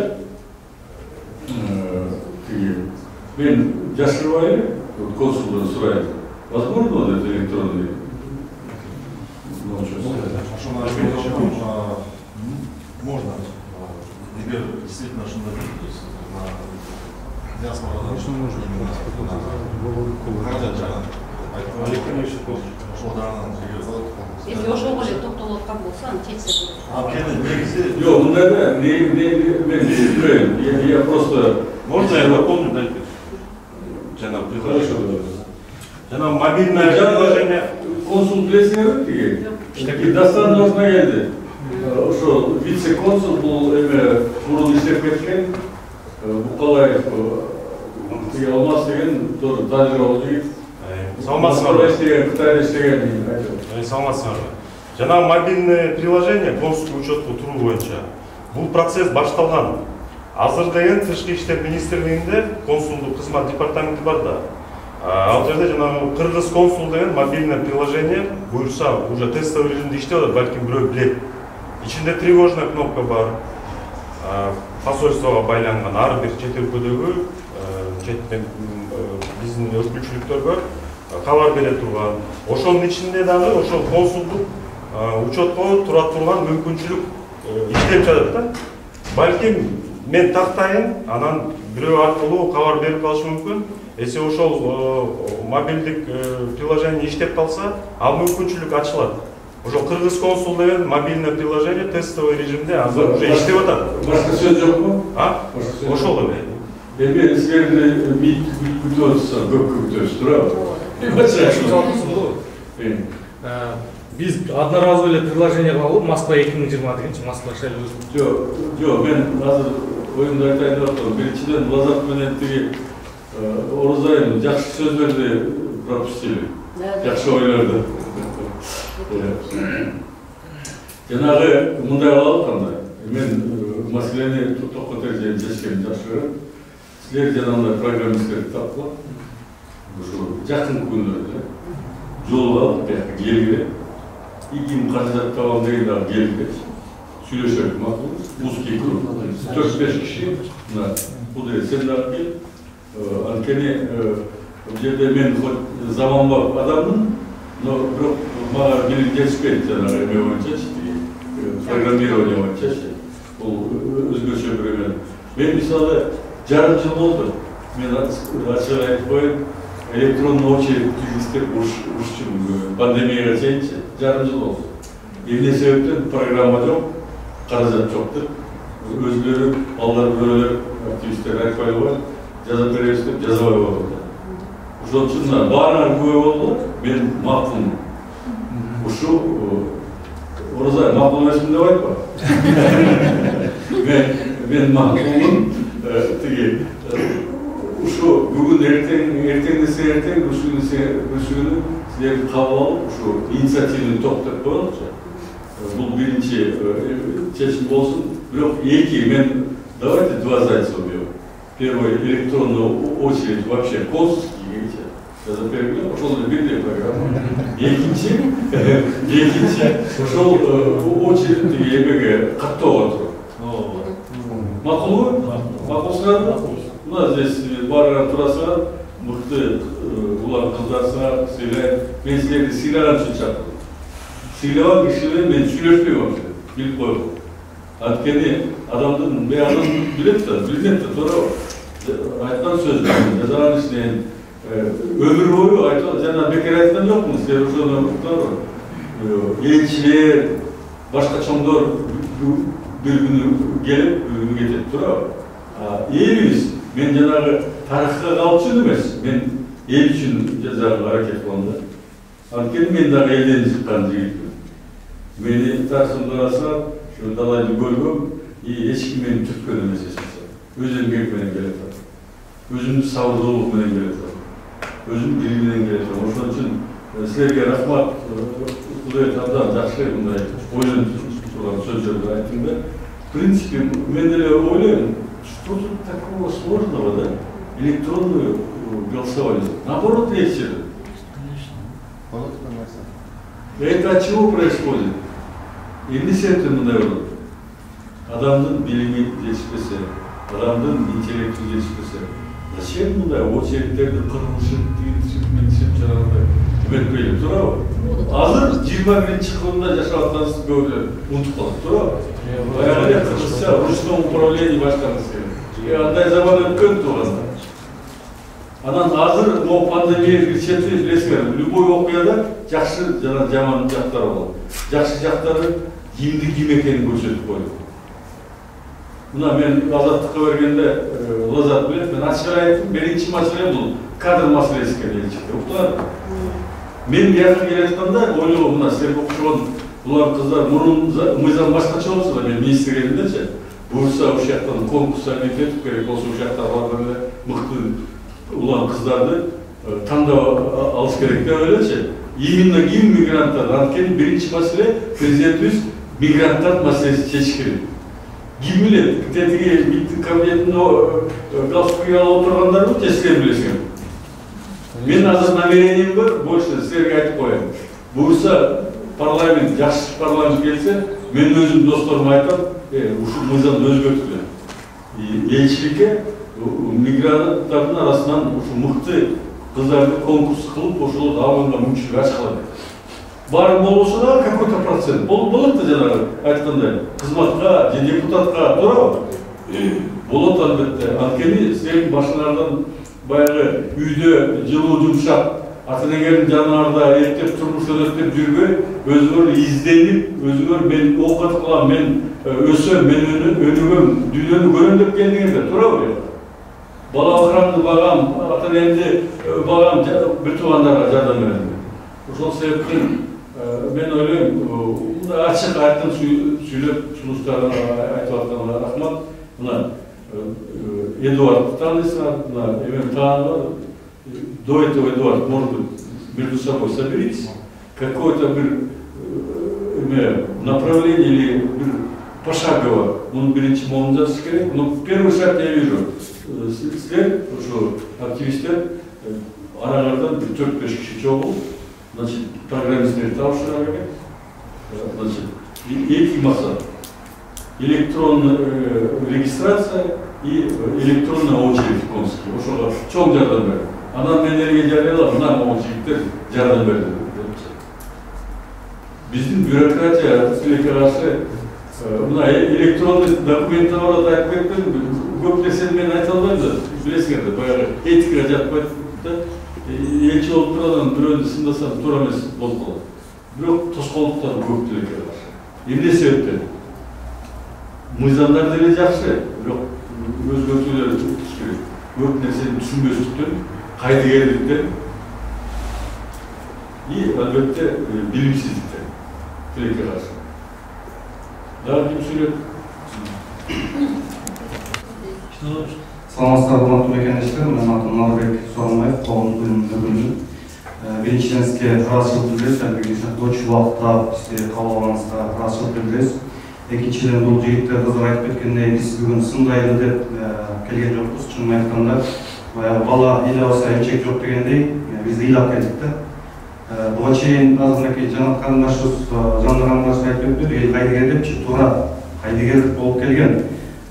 мен жашырбай консулдан сурайм. Возможно вот это электронный? Можно. Егер действительно шундай на диаспорадан каражат жагынан Если ошого эле токтолуп аткан болсо, аны чечсе болот. Жоқ, мындай да, мен түсінбейм. Я просто... Можно я дополню, дайте? Жана мобильное приложение. Консул білесіңер деген? Дастан осына келді. Ошо вице-консул бұл бұрын іштеп кеткен. Бұқалаев Алмас деген тажырбалы жігіт. Саламатсыздар. Қытайда іштеген. Саламатсыздар. Жана мобильное приложение консулдук учетко туруу боюнча. Бул процесс башталган. Азыр деген Тышкы иштер министрлигинде консулдук кызмат департаменти бар да. Ал жерде жанагы кыргыз консул деген мобильное приложение буюрса уже тестовый режимде иштеп атат, балким бирөө билет. Ичинде тревожная кнопка бар. Посольствого байланган ар бир чет өлкөдөгү четтен биздин өкүлчүлүктөргө кабар бере турган. Ошонун ичинде дагы ошол консулдук учетко тура турган мүмкүнчүлүк иштеп жатат да. Балким мен тактайын, анан бирөө аркылуу кабар берип калышы мүмкүн. Если ошол мобилдик приложение иштеп калса, ал мүмкүнчүлүк ачылат. Ошол кыргыз консул деген мобильное приложение тестовый режимде азыр уже иштеп атат. Башка сөз жокпу? Ошол эле. Эми силерди мит күтүп атса, көп күтөсүз, туурабы? Биз одноразовый эле приложениеге алып, Москва 2020 дегенчи Москва шайлоо. Жок, мен азыр оюмду айтайын деп атам. Биринчиден Лазат менен тиги Орозайын жакшы сөздөрдү пропустили. Жакшы ойлорду. Жанагы мындай кылалы кандай. Мен маселени токко терже чечкенди жакшы көрөм. Силер жанагындай программисттерди тапкыла. Ушу жакын күндөрдө жолго алып бияка келгиле. Игим каражат табам деген дагы келгиле. Сүйлөшөлүк макул. Узкий круг. 4-5 киши. Бул сен дагы кел. Анткени бул жерде мен хоть заманбап адаммын, но бирок мага билим жетишпейт жанагы эме боюнчачы, программирование боюнчачы. Бул өзгөчө бир эме. Мен мисалы жарым жыл болду. Мен ачык айтып коеюн, электронный очередь түзүштүр урушчумун пандемияга чейинчи жарым жыл болду. Эмне себептен программа жок, каражат жок деп өзүлөрү, балдар бирөөлөр, активисттер айтпай койгон. Жаза беребиз деп жазабай болду. Ошол үчүн баарына күбө болду. Мен макулмун. Ушу Орозай макул эмесмин деп айтпа. Мен макулмун. Тиги ушу бүгүн эртең ушуну силерди кабыл алып, ушу инициативаны токтоп коелучу. Бул биринчи чечим болсун. Бирок мен давайте два зайца убьем. Первый электронную очередь вообще консульский, жазып берген, ошол бирдей программа. Экинчи ошол очередтеги эмеге каттоого туруп. Макулбу? Макул сыгарды? Мына здесь барган турасыңар, мыкты улан кыздар сыгар, сыйлайт. Мен силерди сыйлаган үчүн чакырдым. Сыйлаган киши менен мен сүйлөшпөйм, билип коем. Анткени адамдын баардыгы билет да, туура айткан сөз, жазган ишинен өмүр бою айткан, жана бекер айткан жокмун, силер ошону элчилер, башка чоңдор бир күнү келип, бир күнү кетет, туура. Элибиз, мен жанагы тарыхка калып үчүн эмес, мен эл үчүн жазууга аракет кылам да. Анткени мен дагы элден чыккан жигитмин. Мени тарсындыраса, далайды көргөм, эч ким мени түрткөн эмес эсептейм. Өз эмгек менен келе турат. Өзүмдүн сабырдуулук менен келе турат. Өзүмдүн били менен келе турат. Ошон үчүн силерге рахмат. Кудайым абдан жакшы мындай ойлонуп турган сөздөрдү айттың да. В принципе, мен деле ойлойм, что тут такого сложного, да? Электронную голосование. Наоборот, легче. Это от чего происходит? Эмне себептен мындай болот? Адамдын билими жетишпесе, адамдын интеллекти жетишпесе, зачем мындай очередтерди кыргызып, тигинтип жаранбай өтпөйлүп туурабы? Азыр 21-чи кылымда жашап атканыбызды көбүлөр унутуп калат, туурабы? Баягы эле кыргызча ручном управлении башкаргыбыз керек. Андай заман өткөн тууганда. Анан азыр могу пандемия кирчети билесиңер, любой окуяда жакшы жана жаман жактары болот. Жакшы жактары кимди ким экенин көрсөтүп койду. Мына мен азаттыкка бергенде Лазат билет, мен ачык айттым, биринчи маселе бул кадр маселеси экен элчиде. Уктуңар? Мен бияка келатканда ойлогом, мына силерге окшогон булар кыздар мурун мыйзам башкача болсо да, мен министр келгендечи, буюрса ушул жактан конкурс этип керек болсо ушул жакта барган эле мыкты улан кыздарды тандап алыш керек деп элечи. Именно ким мигранттар? Анткени биринчи маселе президентибиз мигранттар маселесин чечиш керек. Ким билет? Тетиги биттин кабинетинде галстук алып отургандарбы, же силер билесиңер? Мен азыр намерением бар, больше силерге айтып коеюн. Буюрса парламент, жакшы парламент келсе, мен өзүм досторума айтам, ушул мыйзамды өзгөртүлгүлө. Элчиликке мигранттардын арасынан ушул мыкты кыздарды конкурс кылып, ошол алганга мүмкүнчүлүк ачкылат. Бар болбосо да какой-то процент. Болот да жанагы айткандай, кызматка же депутатка туурабы? Болот албетте. Анткени силердин башыңардан баягы үйдө жылуу жумшак, ата-энеңердин жанарында эптеп турмуш өтөп жүрбөй, өзүңөр изденип, өзүңөр мен оокат кылам, мен өсөм, мен өнүгөм, дүйнөнү көрөм деп келдиңердер, туурабы? Балаларымды багам, ата-энемди багам, бир туугандарга жардам берем. Ошол себептен мен ойлойм, ачык айткан сүйлөп сунуштарын айтып атканга рахмат. Мына Эдуард таанысыңар, мына эмен таанып, до этого Эдуард, может быть, между собой соберитесь, какое-то направление или пошагово, он биринчи молун жазыш керек, но первый шаг я вижу. Силер, ошо активисттер араңардан 4-5 киши чогулуп, значит, программисттерди табышырга керек. Значит, эки максат. Электронная регистрация и электронная очередь в Комске. Ошого чоң жардам берди. Анан мен элге жарыялап, мына могу жигиттер жардам берди. Биздин бюрократия тилекке каршы мына электронный документ бар айтып кетпедимби? Көп нерсени мен айта албайм да, билесиңер да, баягы этикага жатпайт да. Элчи болуп турган бирөөнү сындасам туура эмес болуп калат. Бирок тоскоолдуктар көп тилекке каршы. Эмне себептен? Мыйзамдар деле жакшы, бирок өзгөртүүлөр керек. Көп нерсени түшүнбөстүктөн, кайдыгерликтен и албетте билимсиздиктен тилекке каршы. Дагы ким сүйлөп? Саламатсыздар, урматтуу мекендештер. Менин атым Назарбек Сооронбаев, коомдук уюмдун өкүлүмүн. Биринчиден сизге ыраазычылык билдиребиз, албетте ошол убакытта бизди кабыл алганыңызга ыраазычылык билдиребиз. Экинчиден бул жигиттер кыздар айтып кеткендей, биз бүгүн сын дайыр деп келген жокпуз. Чынын айтканда, баягы бала эле болсо эмчек жок дегендей биз ыйлап келдик да. Буга чейин азыркы жанат карындашыбыз айтып өттү, эл кайдыгер депчи, туура кайдыгер болуп келген.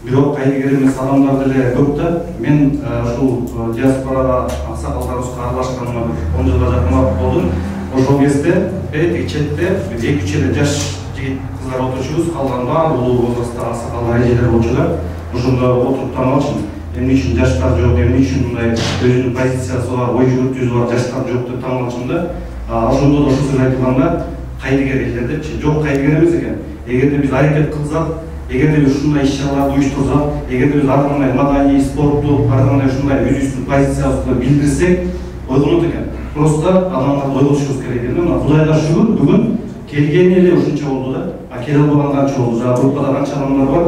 Бирок кайдыгер эмес адамдар деле көп да. Мен ушул диаспорага аксакалдарыбызга аралашканыма 10 жылга жакын болдум. Ошол кезде тиги четте 2-3 эле жаш жигит кыздар отурчубуз, калган баары улуу возрасттагы аксакалдар эжелер болчулар. Ошондо отуруп таң алчумун. Эмне үчүн жаштар жок, эмне үчүн мындай өзүнүн позициясы бар, ой жүгүртүүсү бар жаштар жок деп таң алчумун да. Ошондо да ушул сөз айтылганда кайдыгер элдер депчи, жок кайдыгер эмес экен. Эгерде биз аракет кылсак, эгерде биз ушундай иш-чараларды уюштурсак, эгерде биз ар кандай маданий, спорттук, ар кандай ушундай өзүбүздүн позициябызды билдирсек, ойгонот экен. Просто адамдарды ойготушубуз керек экен. Мына Кудайга шүгүр, бүгүн келген эле ушунча болду да. Келе албаган канча болду? Жана группада канча адамдар бар?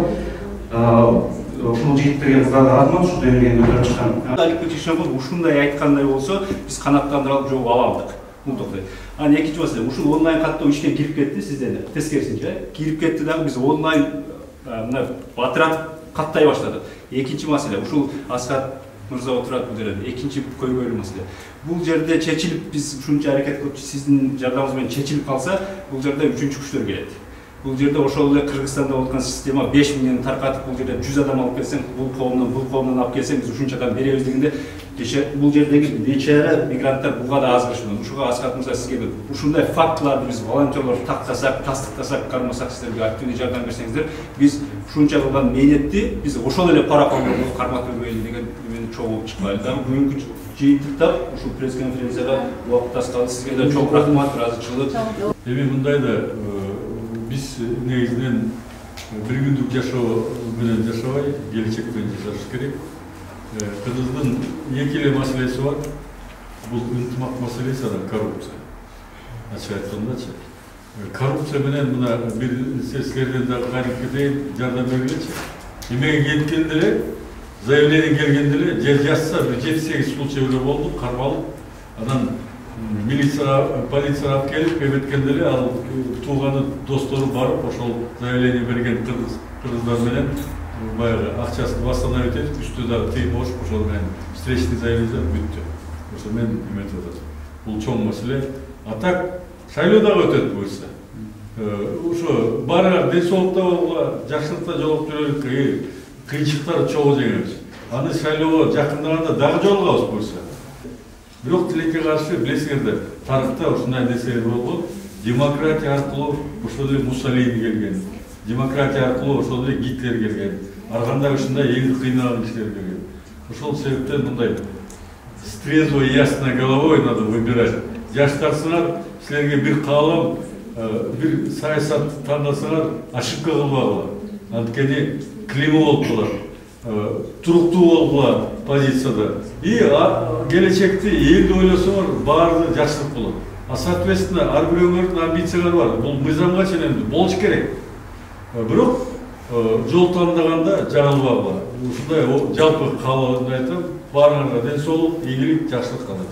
Ушул жигиттерге кыздарды рахмат, ушул демегенди өтөрүп чыккан. Алик Чеченкулов ушундай айткандай болсо, биз канаттандырып жооп ала алдык. Мунтуктай. Анан экинчи маселе, ушул онлайн каттоо ишке кирип кетти, сизден тескерисинче. Кирип кетти дагы биз онлайн мына батыратып каттай баштадык. Экинчи маселе, ушул Аскар мырза отурат бул жерде. Экинчи көйгөйлүү маселе. Бул жерде чечилип биз ушунча аракет кылып, сиздин жардамыңыз менен чечилип калса, бул жерде үчүнчү күчтөр келет. Бул жерде ошол эле Кыргызстанда болгон система 5 миңден таркатып, бул жерде 100 адам алып келсең, бул коомдон алып келсең, биз ушунчадан беребиз дегенде, бул жердеги бечара мигранттар буга да аз кырышмады. Ушуга Аскар мырза сизге ушундай фактыларды биз волонтерлор тактасак, тастыктасак, кармасак, сиздерге активный жардам берсеңиздер, биз ушунча кылган мээнетти биз ошол эле паракомдорго кармап бербейли деген мен чогуу чыкпайлы. Дагы бүгүнкү жыйынтыктап ушул пресс-конференцияга убакыт таскалы, сизге да чоң рахмат, ыраазычылык. Эми мындай да биз негизинен бир күндүк жашоо менен жашабай, келечекпен жашаш керек. Кыргыздын эки эле маселеси бар. Бул ынтымак маселеси, анан коррупция. Ачык айткандачы. Коррупция менен мына бир сескерден дагы кайрыккедей жардам бергилечи. Эмеге кеткенде эле, заявление келгенде эле, жер жазса бир 7-8 случай эле болду, кармалып. Анан милицияга, полицияга алып келип, эметкенде эле ал тууганы, достору барып, ошол заявление берген кыргыздар менен баягы акчасын восстановить этип, үстү дагы тыйым болуп, ошол менен встречный заявление бүттү. Ошо мен эметип атат. Бул чоң маселе. А так шайлоо дагы өтөт буюрса. Ошо баарыңар ден соолукта болгула, жакшылыкта жолугуп жүрөлүк, кыйынчылыктарды чогуу жеңебиз. Аны шайлоого жакындаганда дагы жолугабыз буюрса. Бирок тилекке каршы билесиңердер, тарыхта ушундай нерселер болгон. Демократия аркылуу ошол эле Муссолини келген. Демократия аркылуу ошол эле Гитлер келген. Ар кандай ушундай эң кыйналган кишилер келген. Ошол себептен мындай с трезвой ясной головой надо выбирать. Жаштарсыңар, силерге бир каалам, бир саясат тандасаңар, ошибка кылбагыла. Анткени клима болуп калат. Туруктуу болгула позицияда. И келечекти элди ойлосоңор, баары жакшылык болот. А соответственно, ар бирөөңөрдүн амбициялары бар. Бул мыйзамга ченемдүү болуш керек. Бирок жол тандаганда жаңылбагыла. Ушундай жалпы каалоомду айтам. Баарыңарга ден соолук, ийгилик, жакшылык каалайм.